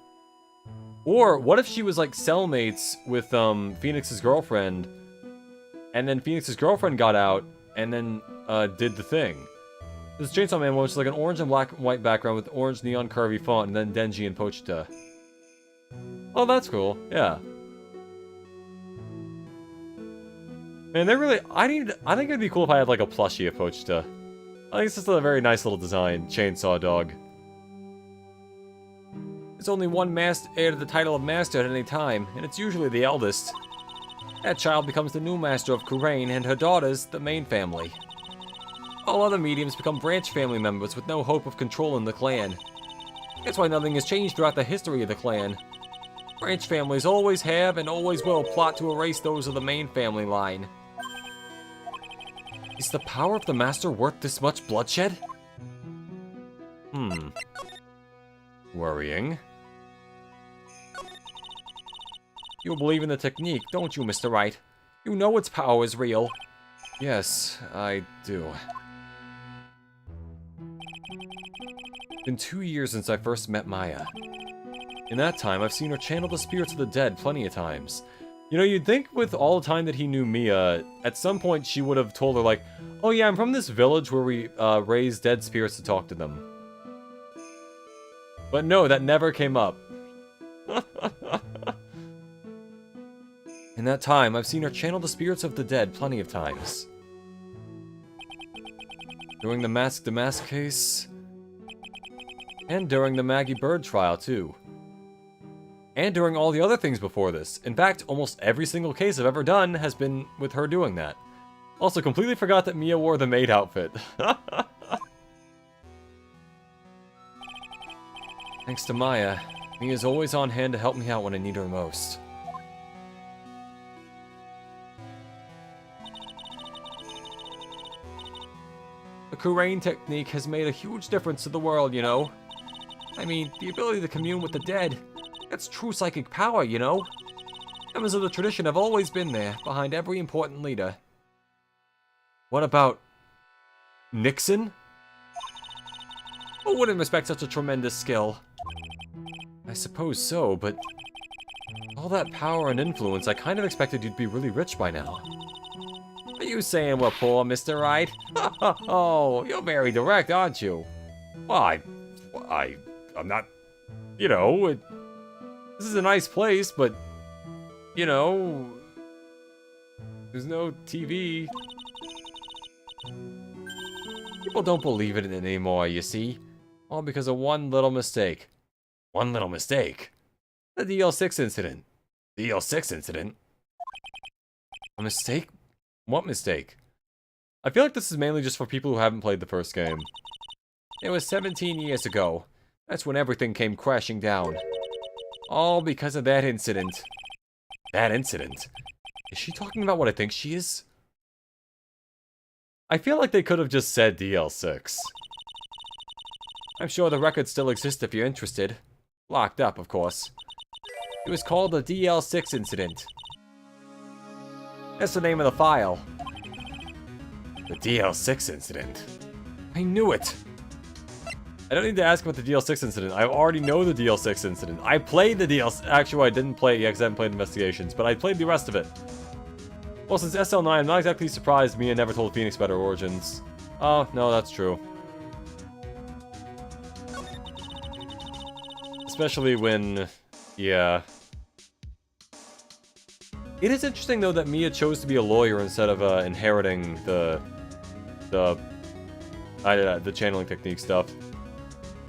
Speaker 2: Or, what if she was like cellmates with, Phoenix's girlfriend, and then Phoenix's girlfriend got out, and then, did the thing. This Chainsaw Man one, which is like an orange and black and white background with orange neon curvy font, and then Denji and Pochita. Oh, that's cool. Yeah. Man, they're really... I think it'd be cool if I had, like, a plushie of Pochita. I think it's just a very nice little design. Chainsaw dog.
Speaker 3: There's only one heir to the title of Master at any time, and it's usually the eldest. That child becomes the new Master of Kurain, and her daughters, the main family. All other mediums become branch family members with no hope of controlling the clan. That's why nothing has changed throughout the history of the clan. Branch families always have and always will plot to erase those of the main family line.
Speaker 2: Is the power of the Master worth this much bloodshed? Worrying.
Speaker 3: You believe in the technique, don't you, Mr. Wright? You know its power is real.
Speaker 2: Yes, I do. It's been 2 years since I first met Maya. In that time, I've seen her channel the spirits of the dead plenty of times. You know, you'd think with all the time that he knew Mia, at some point she would have told her like, oh yeah, I'm from this village where we raise dead spirits to talk to them. But no, that never came up. In that time, I've seen her channel the spirits of the dead plenty of times. During the Mask to Mask case, and during the Maggie Bird trial too. And during all the other things before this. In fact, almost every single case I've ever done has been with her doing that. Also, completely forgot that Mia wore the maid outfit. Thanks to Maya, Mia's always on hand to help me out when I need her most.
Speaker 3: The Kurain technique has made a huge difference to the world, you know. I mean, the ability to commune with the dead. That's true psychic power, you know? Members of the tradition have always been there, behind every important leader.
Speaker 2: What about... Nixon?
Speaker 3: Who wouldn't respect such a tremendous skill?
Speaker 2: I suppose so, but... all that power and influence, I kind of expected you'd be really rich by now.
Speaker 3: Are you saying we're poor, Mr. Wright? Oh, you're very direct, aren't you?
Speaker 2: Well, I'm not... You know, this is a nice place, but... You know... There's no TV.
Speaker 3: People don't believe in it anymore, you see. All because of one little mistake.
Speaker 2: One little mistake?
Speaker 3: The DL6 incident.
Speaker 2: DL6 incident? A mistake? What mistake? I feel like this is mainly just for people who haven't played the first game.
Speaker 3: It was 17 years ago. That's when everything came crashing down. All because of that incident.
Speaker 2: That incident? Is she talking about what I think she is? I feel like they could have just said DL6.
Speaker 3: I'm sure the records still exist if you're interested. Locked up, of course. It was called the DL6 incident.
Speaker 2: That's the name of the file. The DL6 incident. I knew it. I don't need to ask about the DL6 incident. I already know the DL6 incident. I played the DL6. Actually, I didn't play it yet because I haven't played Investigations, but I played the rest of it. Well, since SL9, I'm not exactly surprised Mia never told Phoenix about her origins. Oh, no, that's true. Especially when... yeah. It is interesting, though, that Mia chose to be a lawyer instead of inheriting the channeling technique stuff.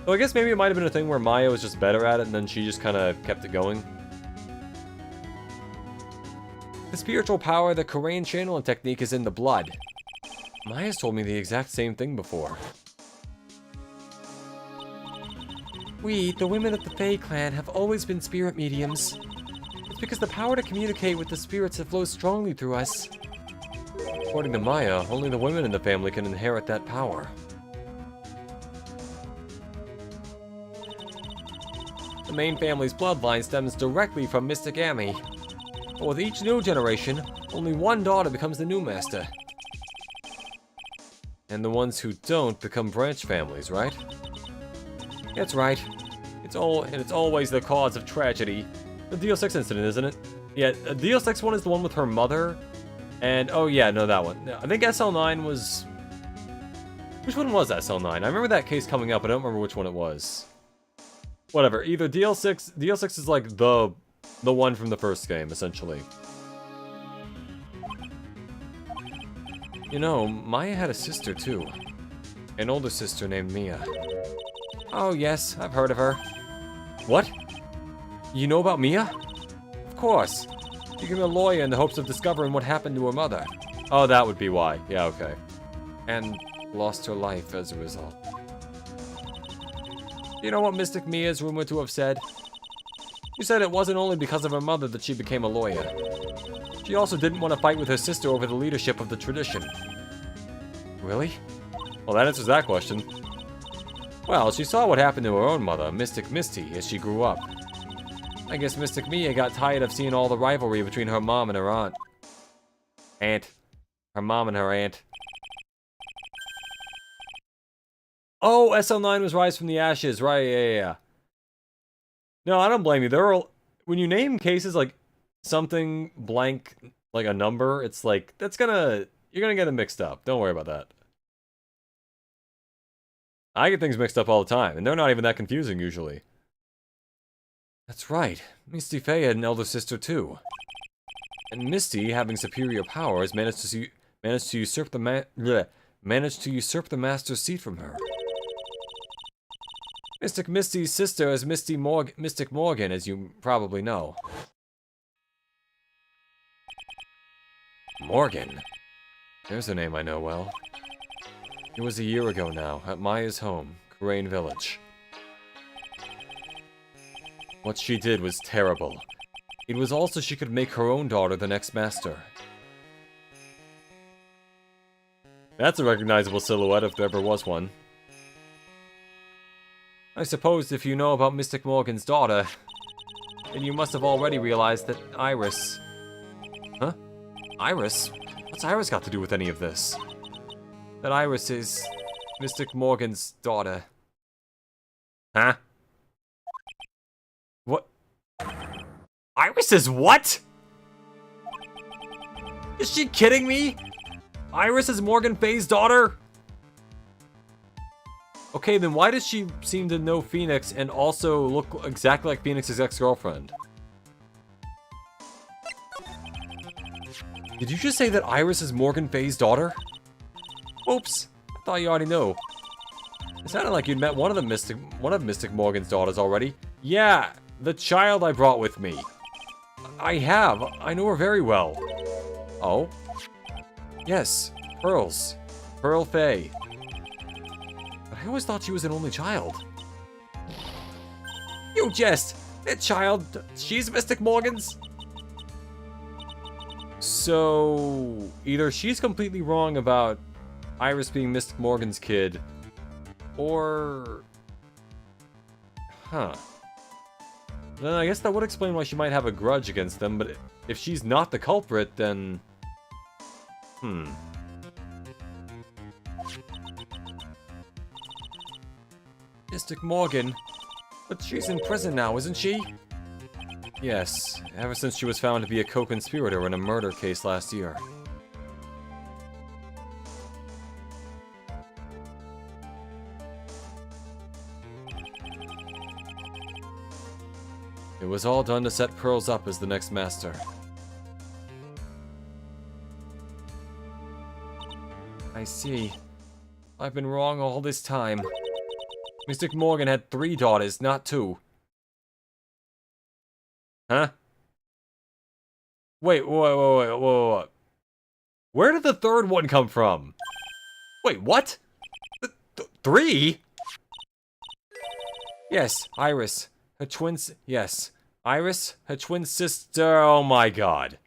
Speaker 2: So I guess maybe it might have been a thing where Maya was just better at it, and then she just kind of kept it going. The spiritual power, the Korean channeling technique is in the blood. Maya's told me the exact same thing before. We, the women of the Fae clan, have always been spirit mediums. It's because the power to communicate with the spirits that flows strongly through us. According to Maya, only the women in the family can inherit that power. The main family's bloodline stems directly from Mystic Ami. But with each new generation, only one daughter becomes the new master. And the ones who don't become branch families, right? That's right. It's always the cause of tragedy. The DL6 incident, isn't it? Yeah, the DL6 one is the one with her mother. And, oh yeah, no, that one. I think SL9 was... Which one was SL9? I remember that case coming up, I don't remember which one it was. Whatever, either DL6 is like the one from the first game, essentially. You know, Maya had a sister too. An older sister named Mia. Oh yes, I've heard of her. What? You know about Mia? Of course. She became a lawyer in the hopes of discovering what happened to her mother. Oh, that would be why. Yeah, okay. And lost her life as a result. You know what Mystic Mia is rumored to have said? She said it wasn't only because of her mother that she became a lawyer. She also didn't want to fight with her sister over the leadership of the tradition. Really? Well, that answers that question. Well, she saw what happened to her own mother, Mystic Misty, as she grew up. I guess Mystic Mia got tired of seeing all the rivalry between her mom and her aunt. Her mom and her aunt. Oh, SL9 was Rise from the Ashes, right, yeah. No, I don't blame you. There are... When you name cases like something blank, like a number, it's like, that's gonna... You're gonna get them mixed up. Don't worry about that. I get things mixed up all the time, and they're not even that confusing, usually. That's right. Misty Faye had an elder sister, too. And Misty, having superior powers, managed to usurp the Master's seat from her. Mystic Misty's sister is Mystic Morgan, as you probably know. Morgan? There's a name I know well. It was a year ago now, at Maya's home, Korean Village. What she did was terrible. It was also she could make her own daughter the next master. That's a recognizable silhouette if there ever was one. I suppose if you know about Mystic Morgan's daughter, then you must have already realized that Iris... Huh? Iris? What's Iris got to do with any of this? That Iris is Mystic Morgan's daughter. Huh? What? Iris is what? Is she kidding me? Iris is Morgan Faye's daughter? Okay, then why does she seem to know Phoenix and also look exactly like Phoenix's ex-girlfriend? Did you just say that Iris is Morgan Faye's daughter? Oops, I thought you already knew. It sounded like you'd met one of Mystic Morgan's daughters already. Yeah, the child I brought with me. I have. I know her very well. Oh? Yes, Pearls. Pearl Faye. But I always thought she was an only child. You jest! That child, she's Mystic Morgan's? So, either she's completely wrong about Iris being Mystic Morgan's kid, or... Huh. Then I guess that would explain why she might have a grudge against them, but if she's not the culprit, then... Mystic Morgan. But she's in prison now, isn't she? Yes, ever since she was found to be a co-conspirator in a murder case last year. It was all done to set Pearls up as the next master. I see. I've been wrong all this time. Mystic Morgan had 3 daughters, not 2. Huh? Wait, whoa. Where did the 3rd one come from? Wait, what? 3? Yes, Iris. Her twins. Yes. Iris, her twin sister. Oh my god.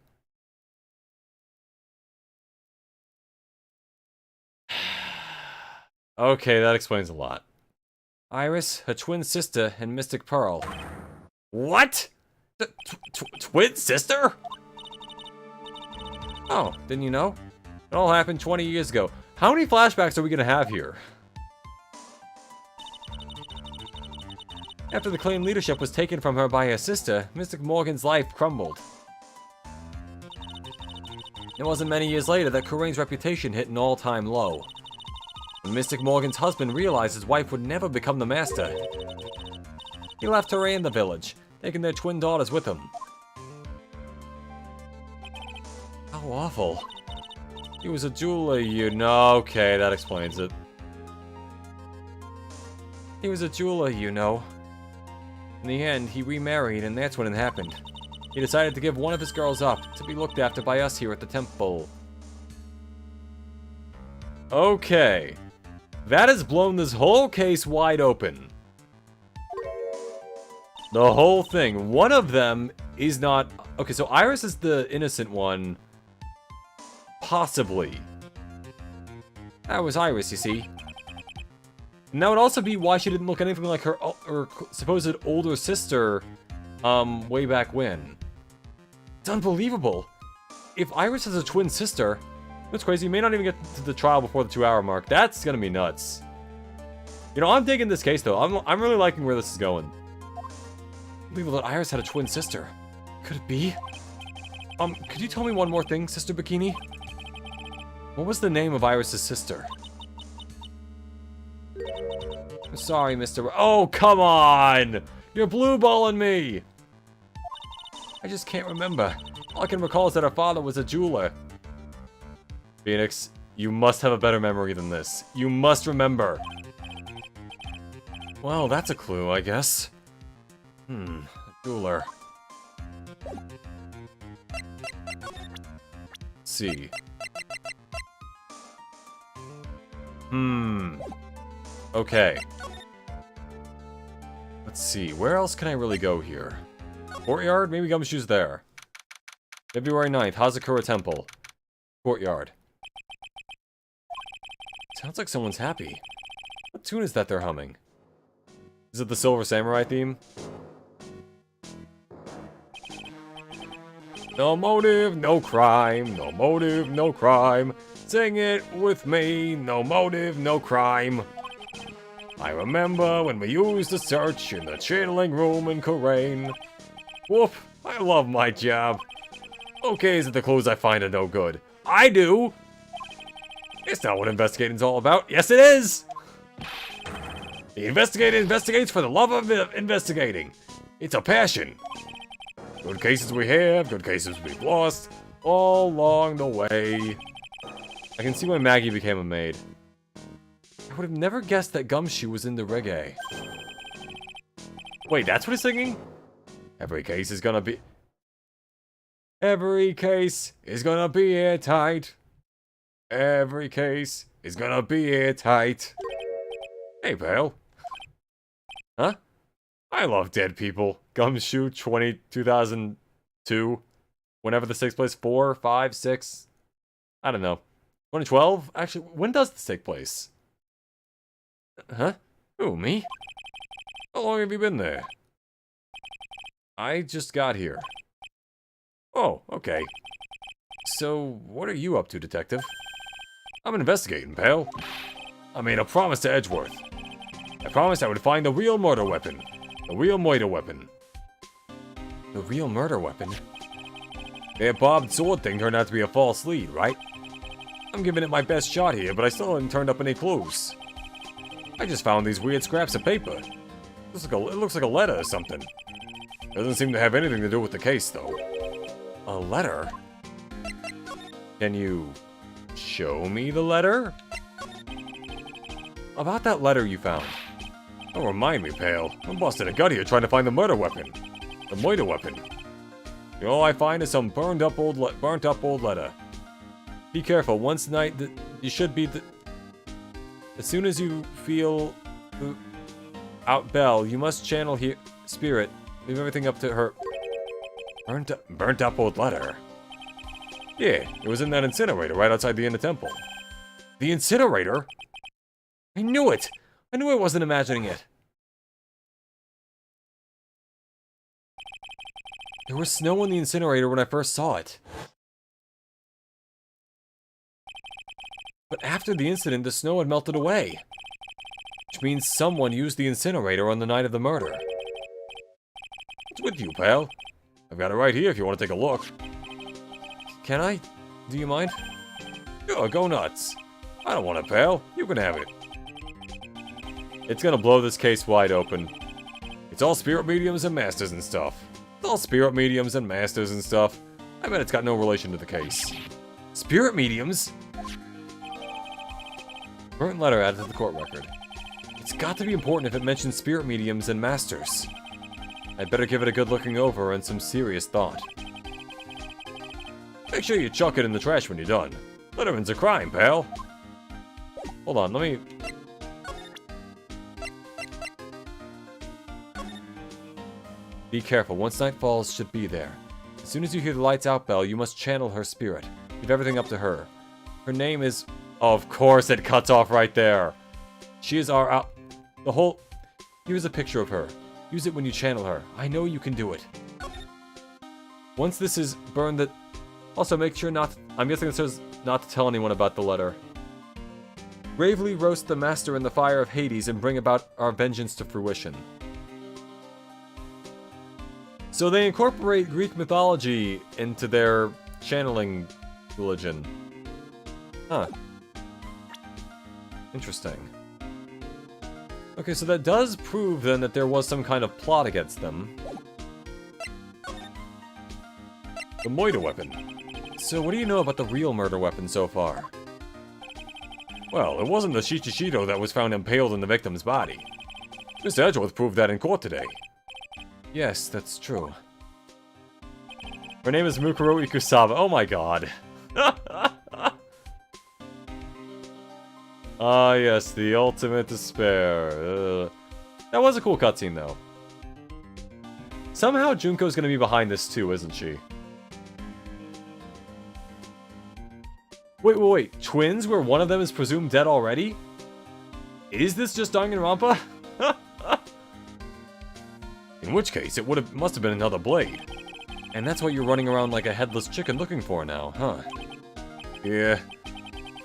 Speaker 2: Okay, that explains a lot. Iris, her twin sister, and Mystic Pearl. What? Twin sister? Oh, didn't you know? It all happened 20 years ago. How many flashbacks are we gonna have here? After the claimed leadership was taken from her by her sister, Mystic Morgan's life crumbled. It wasn't many years later that Corain's reputation hit an all-time low. When Mystic Morgan's husband realized his wife would never become the master, he left Corain in the village, taking their twin daughters with him. How awful. He was a jeweler, you know. Okay, that explains it. He was a jeweler, you know. In the end, he remarried, and that's when it happened. He decided to give one of his girls up, to be looked after by us here at the temple. Okay. That has blown this whole case wide open. The whole thing. One of them is not... Okay, so Iris is the innocent one. Possibly. That was Iris, you see. And that would also be why she didn't look anything like her supposed older sister, way back when. It's unbelievable. If Iris has a twin sister, that's crazy. You may not even get to the trial before the 2-hour mark. That's gonna be nuts. You know, I'm digging this case, though. I'm really liking where this is going. Unbelievable that Iris had a twin sister. Could it be? Could you tell me one more thing, Sister Bikini? What was the name of Iris's sister? I'm sorry, Mr. Oh, come on! You're blue-balling me! I just can't remember. All I can recall is that her father was a jeweler. Phoenix, you must have a better memory than this. You must remember. Well, that's a clue, I guess. A jeweler. Let's see. Okay. Let's see, where else can I really go here? Courtyard? Maybe Gumshoe's there. February 9th, Hazakura Temple. Courtyard. Sounds like someone's happy. What tune is that they're humming? Is it the Silver Samurai theme? No motive, no crime. No motive, no crime. Sing it with me. No motive, no crime. I remember when we used to search in the channeling room in Corain. Whoop, I love my job. Okay, is it the clues I find are no good? I do! It's not what investigating's all about. Yes, it is! The investigator investigates for the love of investigating. It's a passion. Good cases we have, good cases we've lost, all along the way. I can see why Maggie became a maid. I would have never guessed that Gumshoe was into reggae. Wait, that's what he's singing? Every case is gonna be... Every case is gonna be airtight. Every case is gonna be airtight. Hey, pal. Huh? I love dead people. Gumshoe 2002. Whenever this takes place. 4, 5, 6. I don't know. 2012? Actually, when does this take place? Huh? Who, me? How long have you been there? I just got here. Oh, okay. So, what are you up to, Detective?
Speaker 1: I'm investigating, pal. I made a promise to Edgeworth. I promised I would find the real murder weapon. The real murder weapon.
Speaker 2: The real murder weapon?
Speaker 1: That bobbed sword thing turned out to be a false lead, right? I'm giving it my best shot here, but I still haven't turned up any clues. I just found these weird scraps of paper. It looks like a letter or something. Doesn't seem to have anything to do with the case, though.
Speaker 2: A letter? Can you show me the letter? About that letter you found.
Speaker 1: Don't remind me, pal. I'm busting a gut here trying to find the murder weapon. The murder weapon. All I find is some burnt up old letter.
Speaker 2: Be careful. Once night, you should be as soon as you feel out Belle, you must channel here spirit. Leave everything up to her.
Speaker 1: Burnt up old letter. Yeah, it was in that incinerator right outside the inner temple.
Speaker 2: The incinerator? I knew it! I knew I wasn't imagining it. There was snow in the incinerator when I first saw it. But after the incident, the snow had melted away. Which means someone used the incinerator on the night of the murder.
Speaker 1: What's with you, pal? I've got it right here if you want to take a look.
Speaker 2: Can I? Do you mind?
Speaker 1: Sure, go nuts. I don't want it, pal. You can have it.
Speaker 2: It's gonna blow this case wide open.
Speaker 1: It's all spirit mediums and masters and stuff. It's all spirit mediums and masters and stuff. I bet it's got no relation to the case.
Speaker 2: Spirit mediums? Burnt letter added to the court record. It's got to be important if it mentions spirit mediums and masters. I'd better give it a good looking over and some serious thought.
Speaker 1: Make sure you chuck it in the trash when you're done. Littering's a crime, pal.
Speaker 2: Hold on, let me... Be careful, once night falls, should be there. As soon as you hear the lights out bell, you must channel her spirit. Leave everything up to her. Her name is... Of course it cuts off right there. She is our... The whole... Here's a picture of her. Use it when you channel her. I know you can do it. Once this is burned, that... Also, make sure not... I'm guessing it says not to tell anyone about the letter. Bravely roast the master in the fire of Hades and bring about our vengeance to fruition. So they incorporate Greek mythology into their channeling religion. Huh. Interesting. Okay, so that does prove then that there was some kind of plot against them.
Speaker 1: The murder weapon.
Speaker 2: So what do you know about the real murder weapon so far?
Speaker 1: Well, it wasn't the Shichishito that was found impaled in the victim's body. Mr. Edgeworth proved that in court today.
Speaker 2: Yes, that's true. Her name is Mukuro Ikusaba. Oh my god. Ah, yes, the ultimate despair. That was a cool cutscene, though. Somehow Junko's gonna be behind this too, isn't she? Wait. Twins where one of them is presumed dead already? Is this just Danganronpa?
Speaker 1: In which case, it must have been another blade.
Speaker 2: And that's what you're running around like a headless chicken looking for now, huh?
Speaker 1: Yeah.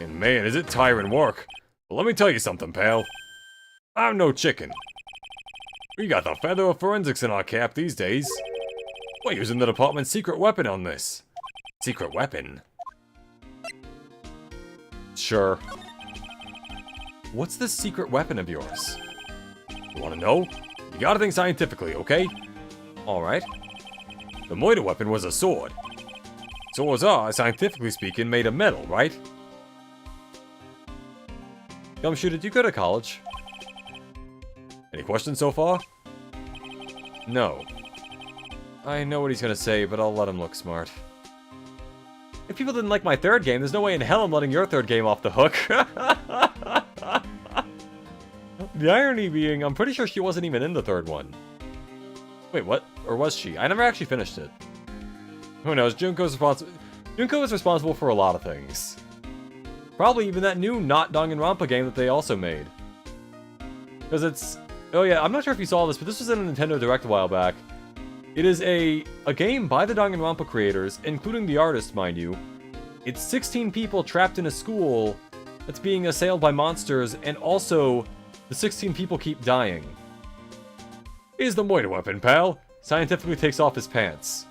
Speaker 1: And man, is it tiring work. But let me tell you something, pal. I'm no chicken. We got the feather of forensics in our cap these days. We're using the department's secret weapon on this. Secret weapon?
Speaker 2: Sure. What's this secret weapon of yours?
Speaker 1: You wanna know? You gotta think scientifically, okay?
Speaker 2: Alright.
Speaker 1: The murder weapon was a sword. Swords are, scientifically speaking, made of metal, right?
Speaker 2: Gumshoe, did you go to college?
Speaker 1: Any questions so far?
Speaker 2: No. I know what he's gonna say, but I'll let him look smart. If people didn't like my third game, there's no way in hell I'm letting your third game off the hook. The irony being, I'm pretty sure she wasn't even in the third one. Wait, what? Or was she? I never actually finished it. Who knows? Junko is responsible for a lot of things. Probably even that new not Danganronpa game that they also made. Because it's... Oh yeah, I'm not sure if you saw this, but this was in a Nintendo Direct a while back. It is a game by the Danganronpa creators, including the artist, mind you,
Speaker 1: It's 16 people trapped in a school that's being assailed by monsters, and also the 16 people keep dying. Here's the moiter weapon, pal. Scientifically takes off his pants.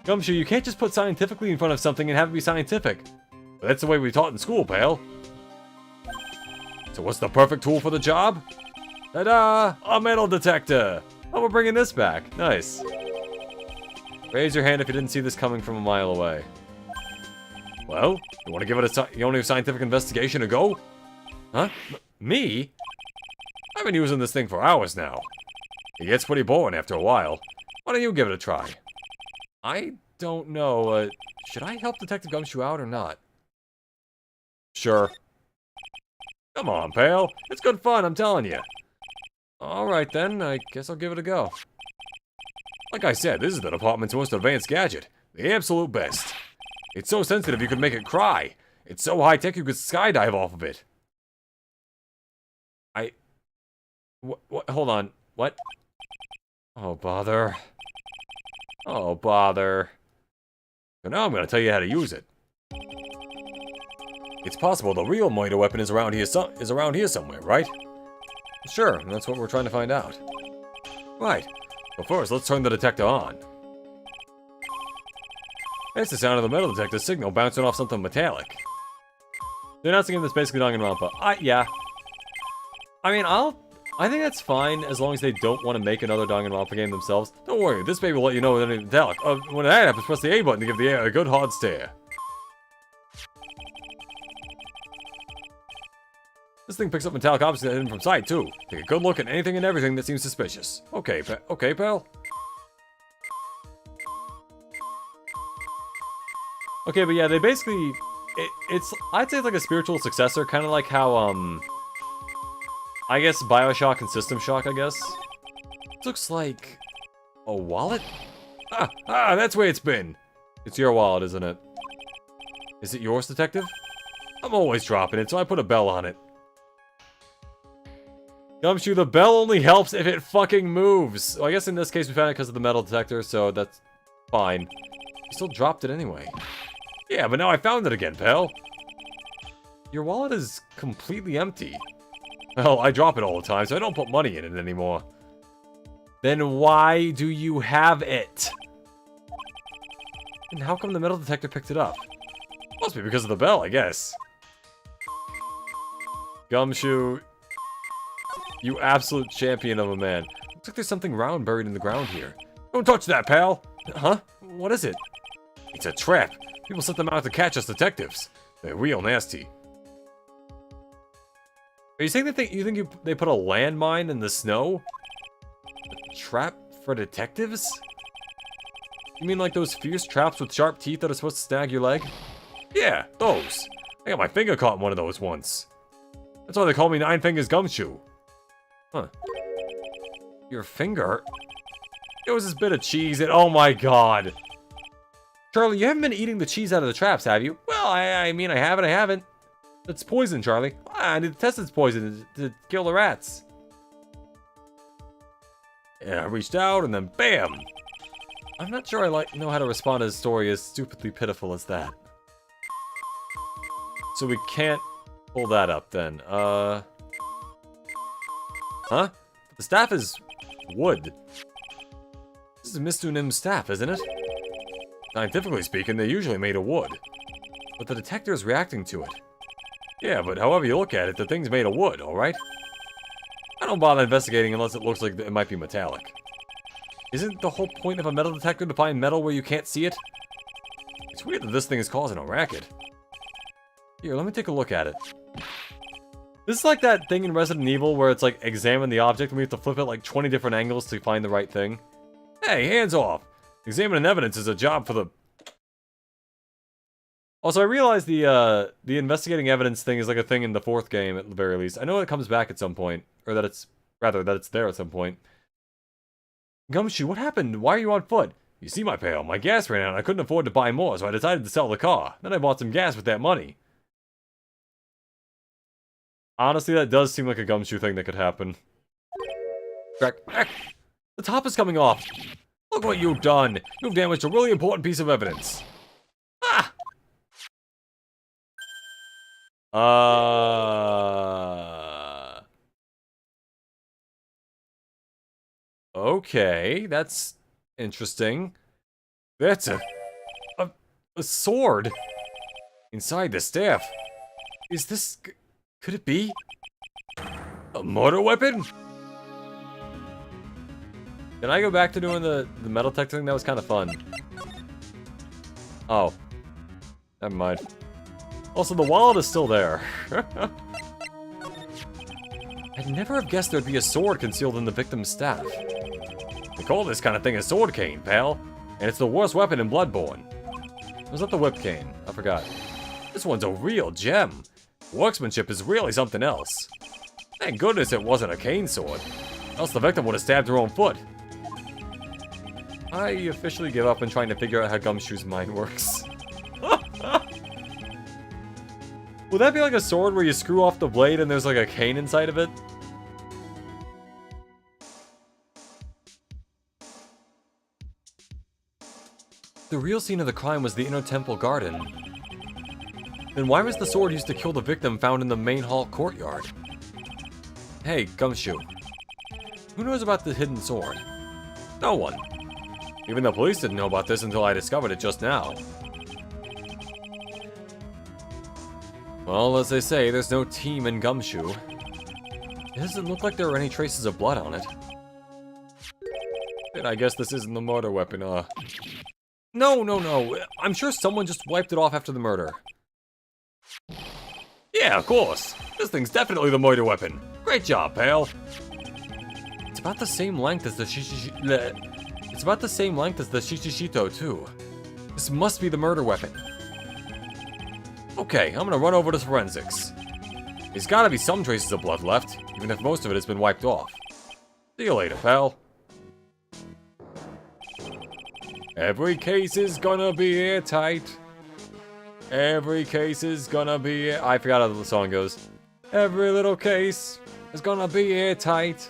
Speaker 1: Gumshoe, you can't just put scientifically in front of something and have it be scientific. But that's the way we taught in school, pal. So what's the perfect tool for the job? Ta-da! A metal detector! Oh, we're bringing this back. Nice. Raise your hand if you didn't see this coming from a mile away. Well, you want to give it a scientific investigation a go? Huh? Me? I've been using this thing for hours now. It gets pretty boring after a while. Why don't you give it a try? I don't know, should I help Detective Gumshoe out or not? Sure. Come on, pal. It's good fun, I'm telling you. Alright then, I guess I'll give it a go. Like I said, this is the department's most advanced gadget. The absolute best. It's so sensitive you could make it cry. It's so high-tech you could skydive off of it. What? Hold on. What? Oh, bother. Oh, bother. So now I'm gonna tell you how to use it. It's possible the real moiter weapon is around here somewhere, right? Sure, and that's what we're trying to find out. Right. But first, let's turn the detector on. That's the sound of the metal detector signal bouncing off something metallic. They're announcing him that's basically Danganronpa. Yeah. I mean, I think that's fine as long as they don't want to make another Danganronpa game themselves. Don't worry, this baby will let you know when it's metallic. When that happens, press the A button to give the air a good hard stare. This thing picks up metallic objects hidden from sight, too. Take a good look at anything and everything that seems suspicious. Okay, pal. Okay, but yeah, they basically... I'd say it's like a spiritual successor, kind of like how, I guess Bioshock and System Shock, I guess. This looks like... a wallet? That's where it's been. It's your wallet, isn't it? Is it yours, detective? I'm always dropping it, so I put a bell on it. Gumshoe, the bell only helps if it fucking moves. Well, I guess in this case we found it because of the metal detector, so that's fine. You still dropped it anyway. Yeah, but now I found it again, pal. Your wallet is completely empty. Well, I drop it all the time, so I don't put money in it anymore. Then why do you have it? And how come the metal detector picked it up? Must be because of the bell, I guess. Gumshoe, you absolute champion of a man. Looks like there's something round buried in the ground here. Don't touch that, pal! Huh? What is it? It's a trap. People set them out to catch us detectives. They're real nasty. Are you saying that they put a landmine in the snow? A trap for detectives? You mean like those fierce traps with sharp teeth that are supposed to snag your leg? Yeah, those. I got my finger caught in one of those once. That's why they call me Nine Fingers Gumshoe. Huh. Your finger? It was this bit of cheese and oh my god. Charlie, you haven't been eating the cheese out of the traps, have you? Well, I mean, I haven't. It's poison, Charlie. I need to test its poison to kill the rats. Yeah, I reached out and then BAM! I'm not sure I know how to respond to a story as stupidly pitiful as that. So we can't pull that up then. Huh? The staff is wood. This is Mr. Nim's staff, isn't it? Scientifically speaking, they're usually made of wood. But the detector is reacting to it. Yeah, but however you look at it, the thing's made of wood, alright? I don't bother investigating unless it looks like it might be metallic. Isn't the whole point of a metal detector to find metal where you can't see it? It's weird that this thing is causing a racket. Here, let me take a look at it. This is like that thing in Resident Evil where it's like, examine the object and we have to flip it like 20 different angles to find the right thing. Hey, hands off! Examining evidence is a job for the... Also, I realize the investigating evidence thing is like a thing in the 4th game, at the very least. I know it comes back at some point. Or that it's... Rather, that it's there at some point. Gumshoe, what happened? Why are you on foot? You see, my pal, my gas ran out and I couldn't afford to buy more, so I decided to sell the car. Then I bought some gas with that money. Honestly, that does seem like a Gumshoe thing that could happen. The top is coming off! Look what you've done! You've damaged a really important piece of evidence! Ah! Okay, that's interesting. That's a sword inside the staff. Is this... Could it be a motor weapon? Can I go back to doing the metal tech thing? That was kind of fun. Oh. Never mind. Also, the wallet is still there. I'd never have guessed there'd be a sword concealed in the victim's staff. They call this kind of thing a sword cane, pal. And it's the worst weapon in Bloodborne. Was that the whip cane? I forgot. This one's a real gem. Workmanship is really something else. Thank goodness it wasn't a cane sword. Else the victim would have stabbed her own foot. I officially give up on trying to figure out how Gumshoe's mind works. Would that be like a sword where you screw off the blade and there's like a cane inside of it? The real scene of the crime was the inner temple garden. Then why was the sword used to kill the victim found in the main hall courtyard? Hey, Gumshoe. Who knows about the hidden sword? No one. Even the police didn't know about this until I discovered it just now. Well, as they say, there's no team in Gumshoe. It doesn't look like there are any traces of blood on it. And I guess this isn't the murder weapon, No. I'm sure someone just wiped it off after the murder. Yeah, of course. This thing's definitely the murder weapon. Great job, pal. It's about the same length as the Shishishito, too. This must be the murder weapon. Okay, I'm gonna run over to forensics. There's gotta be some traces of blood left, even if most of it has been wiped off. See you later, pal. Every case is gonna be airtight. Every case is gonna be... I forgot how the song goes. Every little case is gonna be airtight.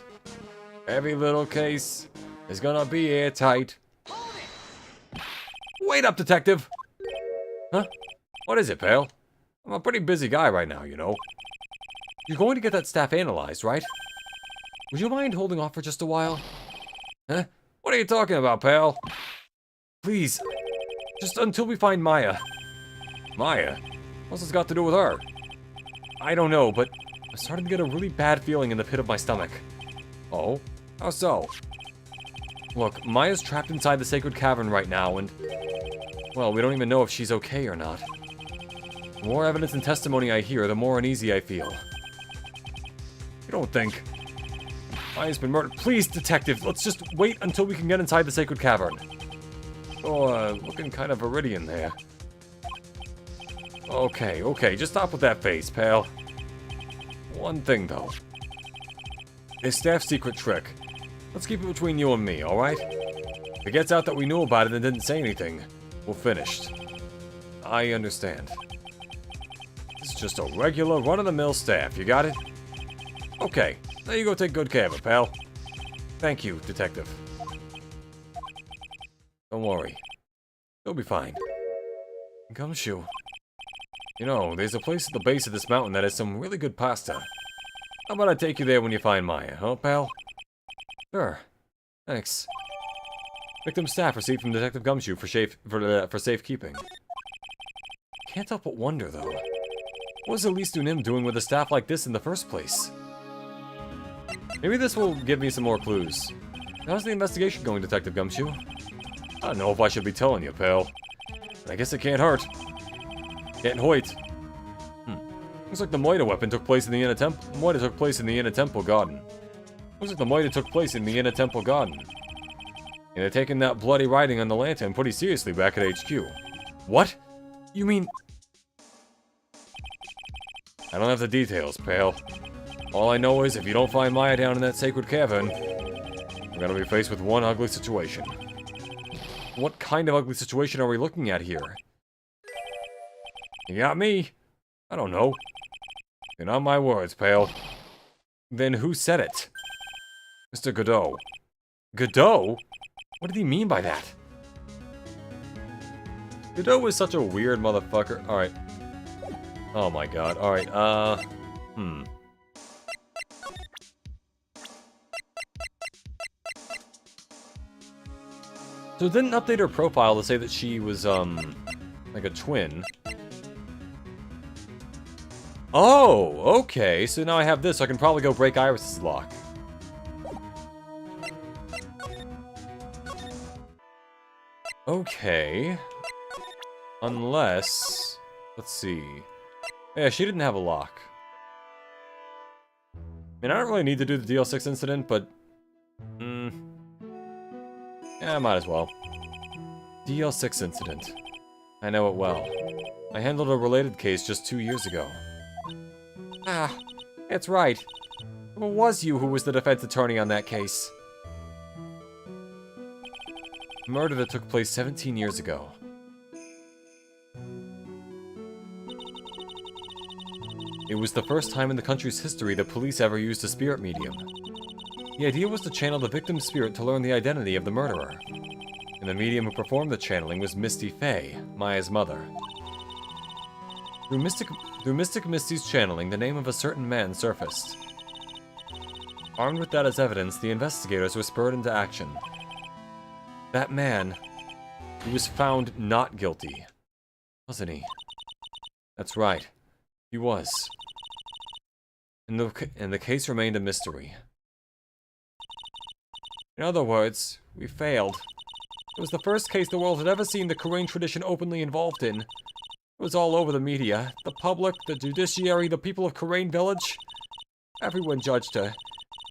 Speaker 1: Every little case is gonna be airtight. Wait up, detective! Huh? What is it, pal? I'm a pretty busy guy right now, you know. You're going to get that staff analyzed, right? Would you mind holding off for just a while? Huh? What are you talking about, pal? Please, just until we find Maya. Maya? What's this got to do with her? I don't know, but I'm starting to get a really bad feeling in the pit of my stomach. Oh? How so? Look, Maya's trapped inside the sacred cavern right now, and... well, we don't even know if she's okay or not. The more evidence and testimony I hear, the more uneasy I feel. You don't think... Maya's been murdered? Please, detective, let's just wait until we can get inside the sacred cavern. Oh, looking kind of viridian there. Okay, just stop with that face, pal. One thing, though. This staff secret trick. Let's keep it between you and me, alright? If it gets out that we knew about it and didn't say anything, we're finished. I understand. This is just a regular, run-of-the-mill staff, you got it? Okay, now you go take good care of it, pal. Thank you, detective. Don't worry. You'll be fine. Gumshoe. You know, there's a place at the base of this mountain that has some really good pasta. How about I take you there when you find Maya, huh, pal? Sure. Thanks. Victim staff received from Detective Gumshoe for safekeeping. Can't help but wonder, though. What was Elise Dunim doing with a staff like this in the first place? Maybe this will give me some more clues. How's the investigation going, Detective Gumshoe? I don't know if I should be telling you, pal. But I guess it can't hurt. Can't hoit. Looks like the Moida weapon took place in the inner temple. Moida took place in the inner temple garden. Looks like the Moida took place in the inner temple garden. And they're taking that bloody writing on the lantern pretty seriously back at HQ. What? You mean... I don't have the details, pal. All I know is if you don't find Maya down in that sacred cavern, we're gonna be faced with one ugly situation. What kind of ugly situation are we looking at here? You got me. I don't know. You're not my words, pal. Then who said it? Mr. Godot. Godot? What did he mean by that? Godot was such a weird motherfucker. Alright. Oh my god. Alright, So it didn't update her profile to say that she was, like a twin. Oh, okay. So now I have this, so I can probably go break Iris's lock. Okay. Unless... Let's see. Yeah, she didn't have a lock. I mean, I don't really need to do the DL6 incident, but... yeah, I might as well. DL6 incident. I know it well. I handled a related case just 2 years ago. Ah, it's right. It was you who was the defense attorney on that case. A murder that took place 17 years ago. It was the first time in the country's history that police ever used a spirit medium. The idea was to channel the victim's spirit to learn the identity of the murderer. And the medium who performed the channeling was Misty Faye, Maya's mother. Through Mystic Misty's channeling, the name of a certain man surfaced. Armed with that as evidence, the investigators were spurred into action. That man, he was found not guilty, wasn't he? That's right, he was. And the case remained a mystery. In other words, we failed. It was the first case the world had ever seen the Korean tradition openly involved in. It was all over the media, the public, the judiciary, the people of Korean Village. Everyone judged her.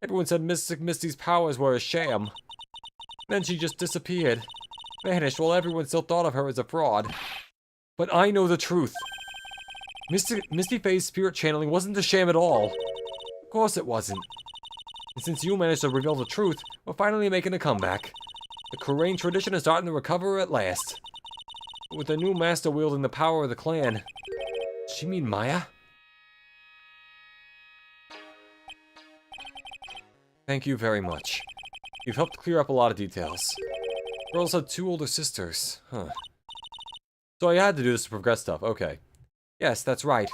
Speaker 1: Everyone said Mystic Misty's powers were a sham. Then she just disappeared. Vanished while everyone still thought of her as a fraud. But I know the truth. Misty Faye's spirit channeling wasn't a sham at all. Of course it wasn't. And since you managed to reveal the truth, we're finally making a comeback. The Korean tradition is starting to recover at last. With the new master wielding the power of the clan. Does she mean Maya? Thank you very much. You've helped clear up a lot of details. Girls had 2 older sisters. Huh. So I had to do this to progress stuff. Okay. Yes, that's right.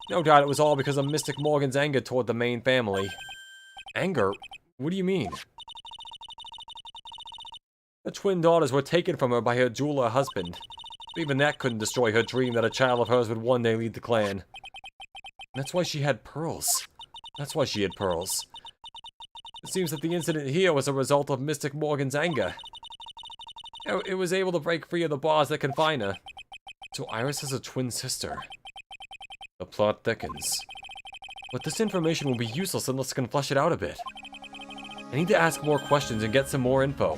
Speaker 1: No doubt it was all because of Mystic Morgan's anger toward the main family. Anger? What do you mean? The twin daughters were taken from her by her jeweler husband. But even that couldn't destroy her dream that a child of hers would one day lead the clan. That's why she had pearls. That's why she had pearls. It seems that the incident here was a result of Mystic Morgan's anger. It was able to break free of the bars that confine her. So Iris has a twin sister. The plot thickens. But this information will be useless unless I can flesh it out a bit. I need to ask more questions and get some more info.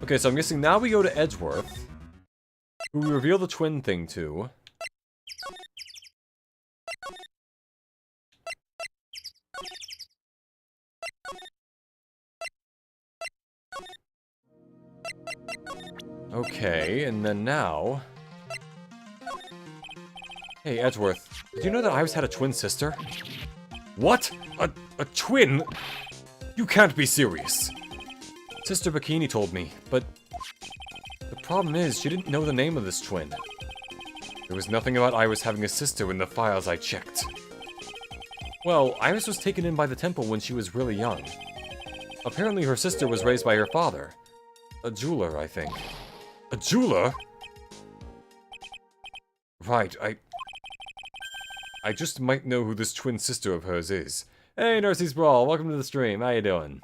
Speaker 1: Okay, so I'm guessing now we go to Edgeworth, who we reveal the twin thing to. Okay, and then now... Hey, Edgeworth, did you know that Iris had a twin sister? What? A twin? You can't be serious. Sister Bikini told me, but... The problem is, she didn't know the name of this twin. There was nothing about Iris having a sister in the files I checked. Well, Iris was taken in by the temple when she was really young. Apparently her sister was raised by her father. A jeweler, I think. A jeweler? Right, I just might know who this twin sister of hers is. Hey, Nurse's Brawl, welcome to the stream. How you doing?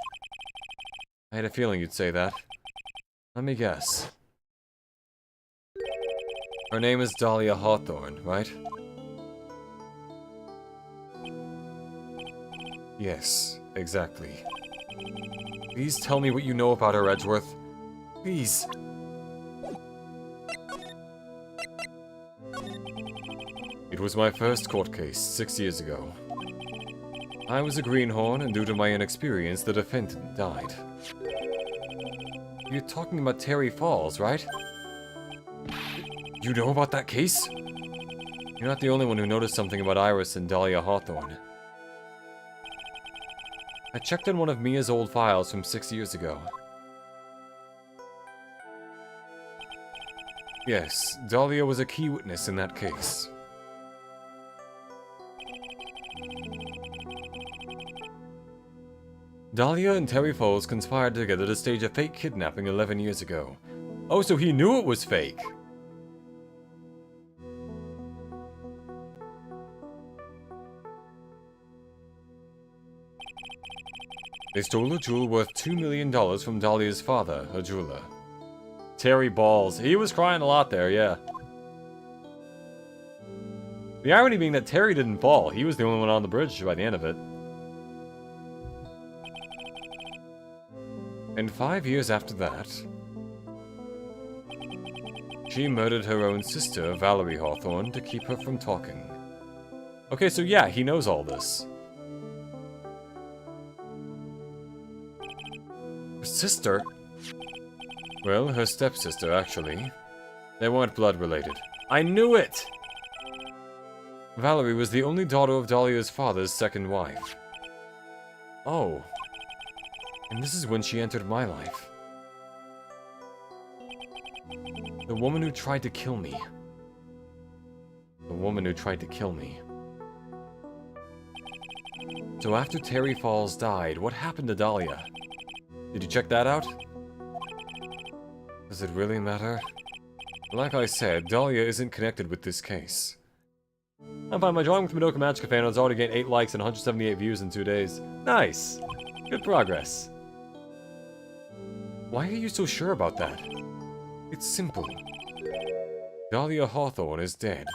Speaker 1: I had a feeling you'd say that. Let me guess. Her name is Dahlia Hawthorne, right? Yes, exactly. Please tell me what you know about her, Edgeworth. Please. It was my first court case, 6 years ago. I was a greenhorn, and due to my inexperience, the defendant died. You're talking about Terry Falls, right? You know about that case? You're not the only one who noticed something about Iris and Dahlia Hawthorne. I checked in one of Mia's old files from 6 years ago.
Speaker 2: Yes, Dahlia was a key witness in that case. Dahlia and Terry Foles conspired together to stage a fake kidnapping 11 years ago. Oh, so he knew it was fake! They stole a jewel worth $2 million from Dahlia's father, her jeweler.
Speaker 1: Terry Balls. He was crying a lot there, yeah. The irony being that Terry didn't fall. He was the only one on the bridge by the end of it.
Speaker 2: And 5 years after that, she murdered her own sister, Valerie Hawthorne, to keep her from talking.
Speaker 1: Okay, so yeah, he knows all this.
Speaker 2: Her sister? Well, her stepsister, actually. They weren't blood-related.
Speaker 1: I knew it!
Speaker 2: Valerie was the only daughter of Dahlia's father's second wife.
Speaker 1: Oh.
Speaker 2: And this is when she entered my life. The woman who tried to kill me. The woman who tried to kill me. So after Terry Falls died, what happened to Dahlia? Did you check that out? Does it really matter? Like I said, Dahlia isn't connected with this case.
Speaker 1: I'm fine. My drawing with Madoka Magica fan has already gained 8 likes and 178 views in 2 days. Nice! Good progress.
Speaker 2: Why are you so sure about that? It's simple. Dahlia Hawthorne is dead.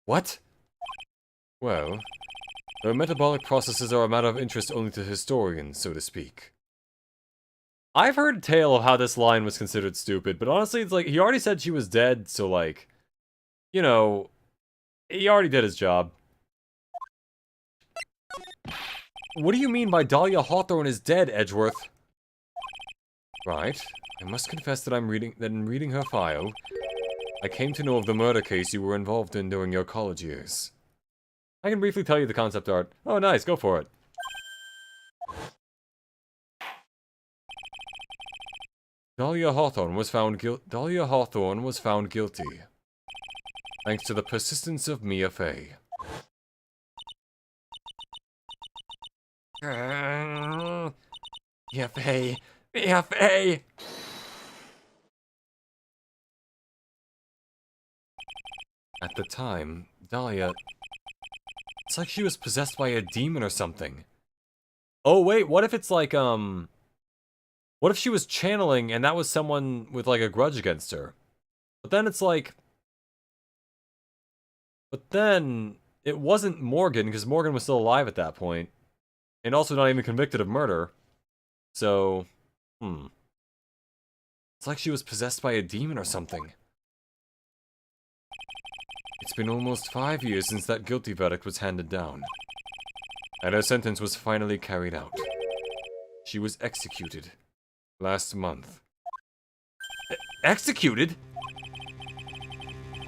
Speaker 1: What?
Speaker 2: Well, her metabolic processes are a matter of interest only to historians, so to speak.
Speaker 1: I've heard a tale of how this line was considered stupid, but honestly, it's like, he already said she was dead, so like, you know, he already did his job. What do you mean by Dahlia Hawthorne is dead, Edgeworth?
Speaker 2: Right. I must confess that in reading her file, I came to know of the murder case you were involved in during your college years.
Speaker 1: I can briefly tell you the concept art. Oh, nice, go for it.
Speaker 2: Dahlia Hawthorne was found guilty. Thanks to the persistence of Mia Fey.
Speaker 3: Mia Fey! Mia Fey!
Speaker 2: At the time, Dahlia... It's like she was possessed by a demon or something.
Speaker 1: Oh, wait, what if it's like, what if she was channeling and that was someone with, like, a grudge against her? But then it's like... But then, it wasn't Morgan, because Morgan was still alive at that point. And also not even convicted of murder. So,
Speaker 2: It's like she was possessed by a demon or something. It's been almost 5 years since that guilty verdict was handed down. And her sentence was finally carried out. She was executed. Last month.
Speaker 1: Executed?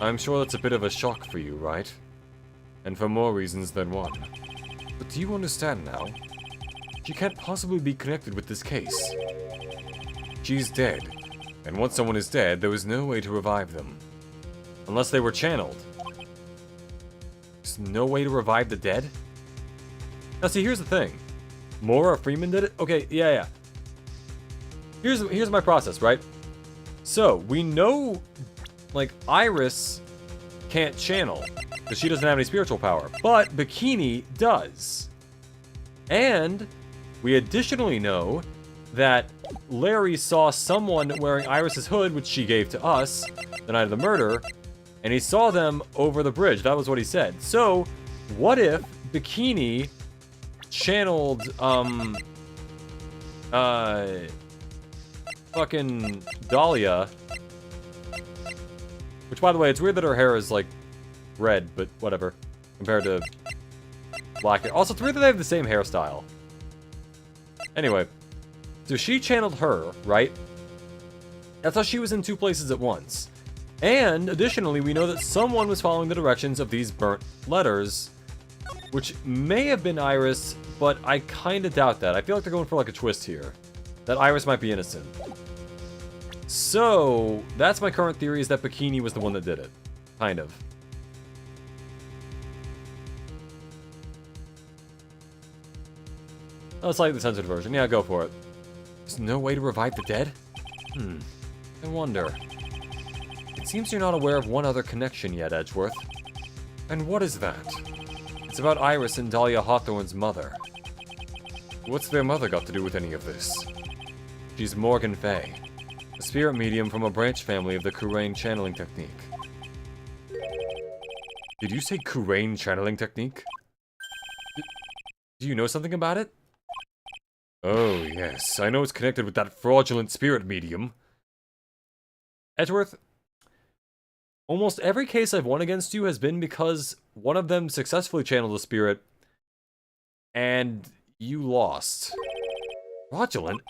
Speaker 2: I'm sure that's a bit of a shock for you, right? And for more reasons than one. But do you understand now? She can't possibly be connected with this case. She's dead. And once someone is dead, there is no way to revive them.
Speaker 1: Unless they were channeled. There's no way to revive the dead? Now see, here's the thing. Maura Freeman did it? Okay, yeah. Here's my process, right? So, we know, like, Iris can't channel, because she doesn't have any spiritual power, but Bikini does. And we additionally know that Larry saw someone wearing Iris's hood, which she gave to us, the night of the murder, and he saw them over the bridge. That was what he said. So, what if Bikini channeled, fucking Dahlia, which, by the way, it's weird that her hair is, like, red, but whatever, compared to black hair. Also, it's weird that they have the same hairstyle. Anyway, so she channeled her, right? That's how she was in 2 places at once. And, additionally, we know that someone was following the directions of these burnt letters, which may have been Iris, but I kinda doubt that. I feel like they're going for, like, a twist here. That Iris might be innocent. So, that's my current theory, is that Bikini was the one that did it. Kind of. A slightly censored version. Yeah, go for it. There's no way to revive the dead? I wonder. It seems you're not aware of one other connection yet, Edgeworth. And what is that? It's about Iris and Dahlia Hawthorne's mother. What's their mother got to do with any of this? She's Morgan Fay, a spirit medium from a branch family of the Kurain channeling technique. Did you say Kurain channeling technique? Do you know something about it? Oh, yes. I know it's connected with that fraudulent spirit medium. Edgeworth, almost every case I've won against you has been because one of them successfully channeled a spirit, and you lost. Fraudulent?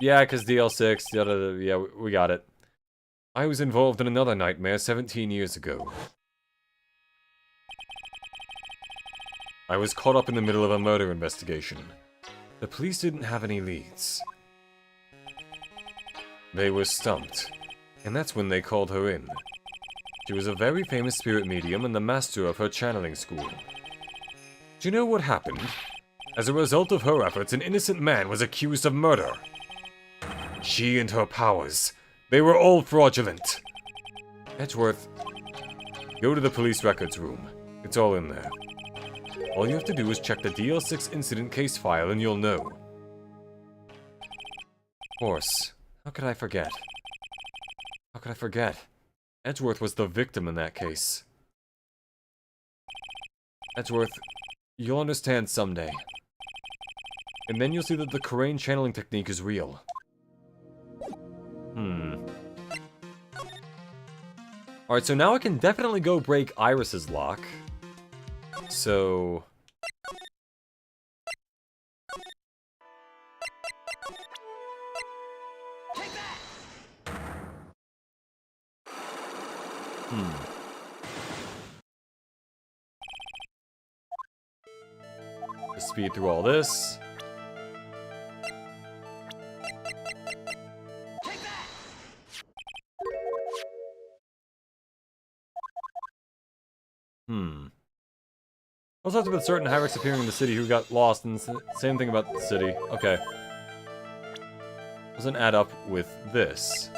Speaker 1: Yeah, because DL6, yeah, we got it. I was involved in another nightmare 17 years ago. I was caught up in the middle of a murder investigation. The police didn't have any leads. They were stumped, and that's when they called her in. She was a very famous spirit medium and the master of her channeling school. Do you know what happened? As a result of her efforts, an innocent man was accused of murder. She and her powers, they were all fraudulent. Edgeworth, go to the police records room. It's all in there. All you have to do is check the DL6 incident case file and you'll know. Of course. How could I forget? How could I forget? Edgeworth was the victim in that case. Edgeworth, you'll understand someday. And then you'll see that the Kurain channeling technique is real. Alright, so now I can definitely go break Iris's lock. So... Just speed through all this. Also, with certain Hyrex appearing in the city who got lost, and same thing about the city. Okay. Doesn't add up with this.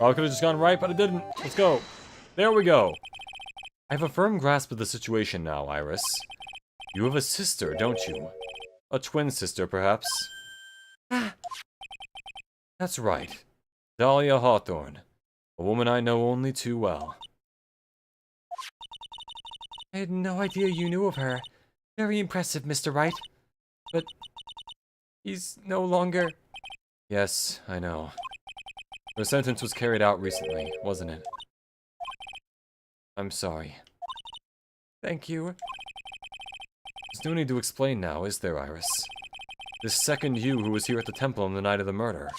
Speaker 1: Oh, I could have just gone right, but it didn't. Let's go. There we go. I have a firm grasp of the situation now, Iris. You have a sister, don't you? A twin sister, perhaps? That's right. Dahlia Hawthorne. A woman I know only too well.
Speaker 3: I had no idea you knew of her. Very impressive, Mr. Wright. But he's no longer...
Speaker 1: Yes, I know. Her sentence was carried out recently, wasn't it? I'm sorry.
Speaker 3: Thank you.
Speaker 1: There's no need to explain now, is there, Iris? This second you who was here at the temple on the night of the murder.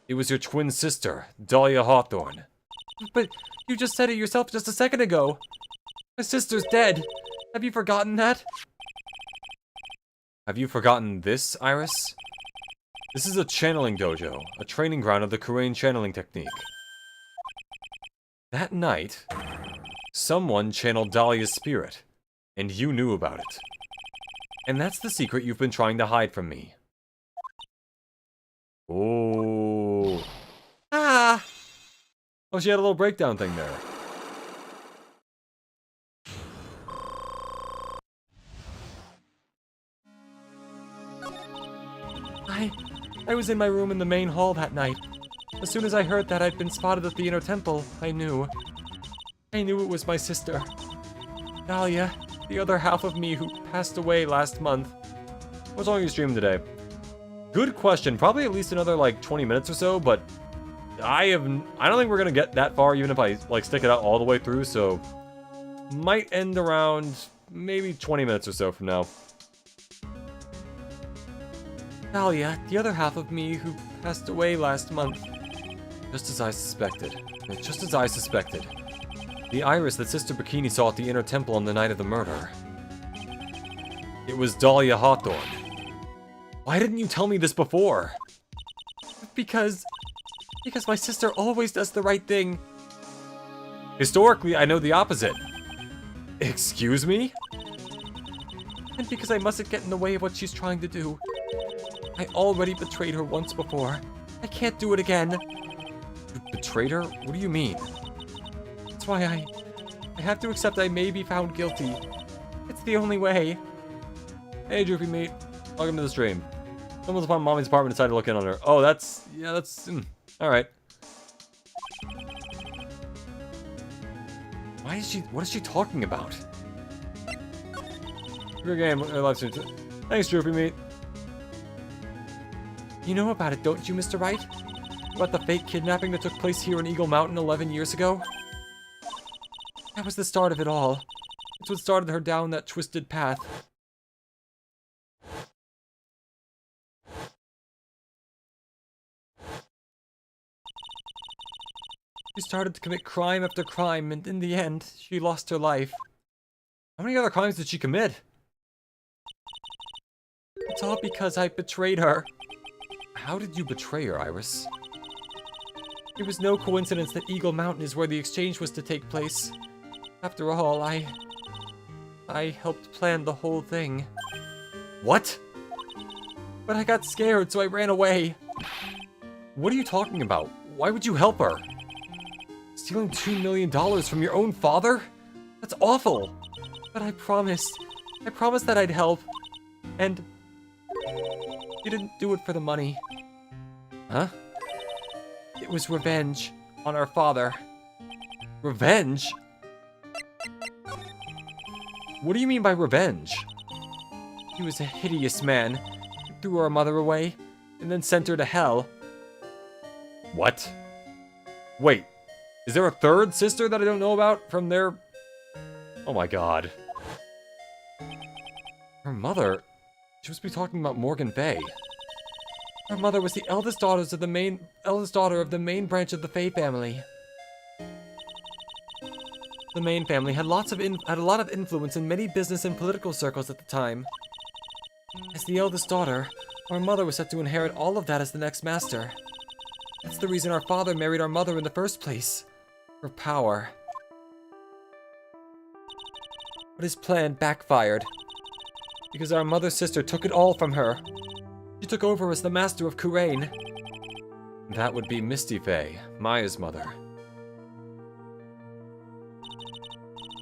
Speaker 1: It was your twin sister, Dahlia Hawthorne.
Speaker 3: But you just said it yourself just a second ago. My sister's dead. Have you forgotten that?
Speaker 1: Have you forgotten this, Iris? This is a channeling dojo, a training ground of the Kurain channeling technique. That night, someone channeled Dahlia's spirit, and you knew about it. And that's the secret you've been trying to hide from me. Oh.
Speaker 3: Ah!
Speaker 1: Oh, she had a little breakdown thing there.
Speaker 3: I was in my room in the main hall that night. As soon as I heard that I'd been spotted at the inner temple, I knew. I knew it was my sister. Dahlia, the other half of me who passed away last month.
Speaker 1: What's on your stream today? Good question. Probably at least another, like, 20 minutes or so, but I don't think we're gonna get that far, even if I, like, stick it out all the way through, so... might end around maybe 20 minutes or so from now.
Speaker 2: Dahlia, the other half of me who passed away last month. Just as I suspected. Just as I suspected. The iris that Sister Bikini saw at the inner temple on the night of the murder.
Speaker 1: It was Dahlia Hawthorne. Why didn't you tell me this before?
Speaker 2: Because my sister always does the right thing.
Speaker 1: Historically, I know the opposite. Excuse me?
Speaker 2: And because I mustn't get in the way of what she's trying to do. I already betrayed her once before. I can't do it again.
Speaker 1: You betrayed her? What do you mean?
Speaker 2: That's why I have to accept I may be found guilty. It's the only way.
Speaker 1: Hey, Droopy Meat. Welcome to the stream. Someone's upon Mommy's apartment decided to look in on her. Oh, that's... Yeah, that's... Alright.
Speaker 2: Why is she... What is she talking about?
Speaker 1: Your game, live stream. Thanks, Droopy Meat.
Speaker 2: You know about it, don't you, Mr. Wright? About the fake kidnapping that took place here in Eagle Mountain 11 years ago? That was the start of it all. It's what started her down that twisted path. She started to commit crime after crime, and in the end, she lost her life.
Speaker 1: How many other crimes did she commit?
Speaker 2: It's all because I betrayed her.
Speaker 1: How did you betray her, Iris?
Speaker 2: It was no coincidence that Eagle Mountain is where the exchange was to take place. After all, I helped plan the whole thing.
Speaker 1: What?
Speaker 2: But I got scared, so I ran away.
Speaker 1: What are you talking about? Why would you help her? Stealing $2 million from your own father? That's awful.
Speaker 2: But I promised that I'd help. And you didn't do it for the money.
Speaker 1: Huh?
Speaker 2: It was revenge on our father.
Speaker 1: Revenge? What do you mean by revenge?
Speaker 2: He was a hideous man. He threw our mother away, and then sent her to hell.
Speaker 1: What? Wait, is there a third sister that I don't know about from their... Oh my god. Her mother? She must be talking about Morgan Bay.
Speaker 2: Our mother was the eldest daughter of the main branch of the Fay family. The Main family had a lot of influence in many business and political circles at the time. As the eldest daughter, our mother was set to inherit all of that as the next master. That's the reason our father married our mother in the first place. For power. But his plan backfired. Because our mother's sister took it all from her. She took over as the master of Kurain.
Speaker 1: That would be Misty Faye, Maya's mother.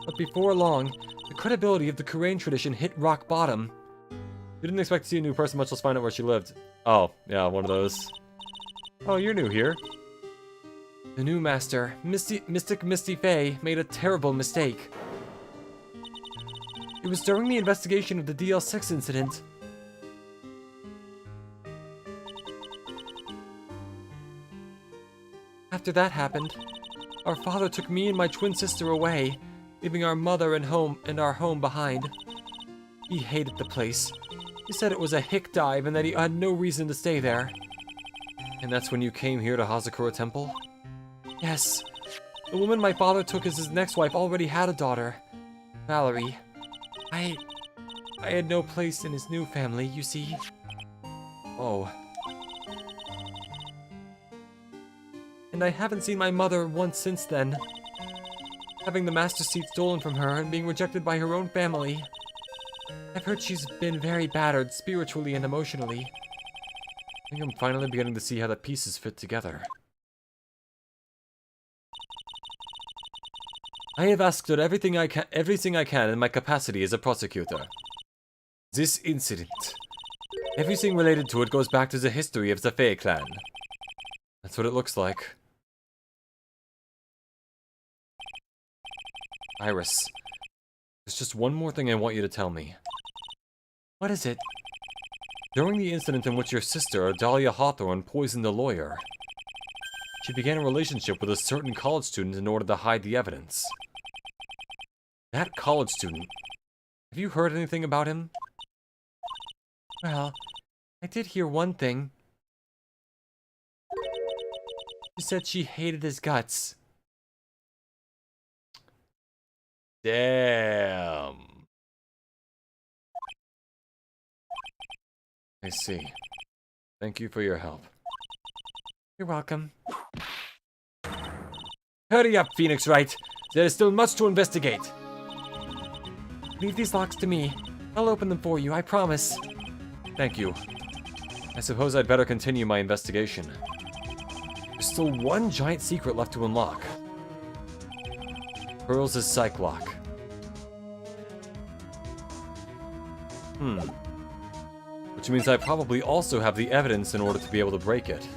Speaker 2: But before long, the credibility of the Kurain tradition hit rock bottom.
Speaker 1: You didn't expect to see a new person, much less find out where she lived. Oh, yeah, one of those. Oh, you're new here.
Speaker 2: The new master, Mystic Misty Faye, made a terrible mistake. It was during the investigation of the DL6 incident. After that happened, our father took me and my twin sister away, leaving our mother and our home behind. He hated the place. He said it was a hick dive and that he had no reason to stay there.
Speaker 1: And that's when you came here to Hazakura Temple?
Speaker 2: Yes. The woman my father took as his next wife already had a daughter, Valerie. I had no place in his new family, you see.
Speaker 1: Oh.
Speaker 2: And I haven't seen my mother once since then. Having the master seat stolen from her and being rejected by her own family. I've heard she's been very battered spiritually and emotionally.
Speaker 1: I think I'm finally beginning to see how the pieces fit together. I have asked her everything I can in my capacity as a prosecutor. This incident, everything related to it goes back to the history of the Fae clan. That's what it looks like. Iris, there's just one more thing I want you to tell me.
Speaker 2: What is it?
Speaker 1: During the incident in which your sister, Dahlia Hawthorne, poisoned a lawyer, she began a relationship with a certain college student in order to hide the evidence. That college student. Have you heard anything about him?
Speaker 2: Well, I did hear one thing. She said she hated his guts.
Speaker 1: Damn. I see. Thank you for your help.
Speaker 2: You're welcome.
Speaker 1: Hurry up, Phoenix Wright. There is still much to investigate.
Speaker 2: Leave these locks to me. I'll open them for you, I promise.
Speaker 1: Thank you. I suppose I'd better continue my investigation. There's still one giant secret left to unlock. Pearls' psych lock. Which means I probably also have the evidence in order to be able to break it.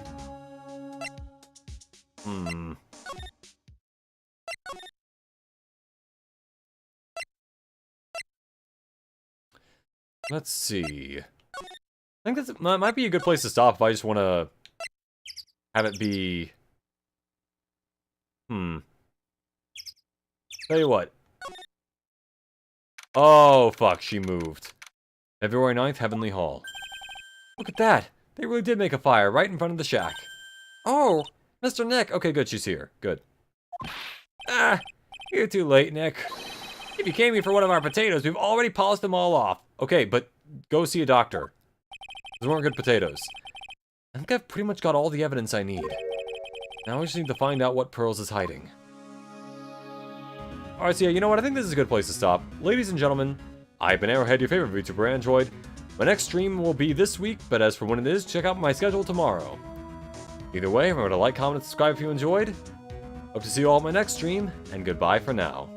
Speaker 1: Let's see. I think that might be a good place to stop if I just want to have it be... Tell you what. Oh, fuck, she moved. February 9th, Heavenly Hall. Look at that! They really did make a fire right in front of the shack.
Speaker 3: Oh,
Speaker 1: Mr. Nick! Okay, good, she's here. Good. Ah! You're too late, Nick. If you came here for one of our potatoes, we've already polished them all off. Okay, but go see a doctor. Those weren't good potatoes. I think I've pretty much got all the evidence I need. Now I just need to find out what Pearls is hiding. Alright, so yeah, you know what? I think this is a good place to stop. Ladies and gentlemen, I've been Arrowhead, your favorite VTuber Android. My next stream will be this week, but as for when it is, check out my schedule tomorrow. Either way, remember to like, comment, and subscribe if you enjoyed. Hope to see you all at my next stream, and goodbye for now.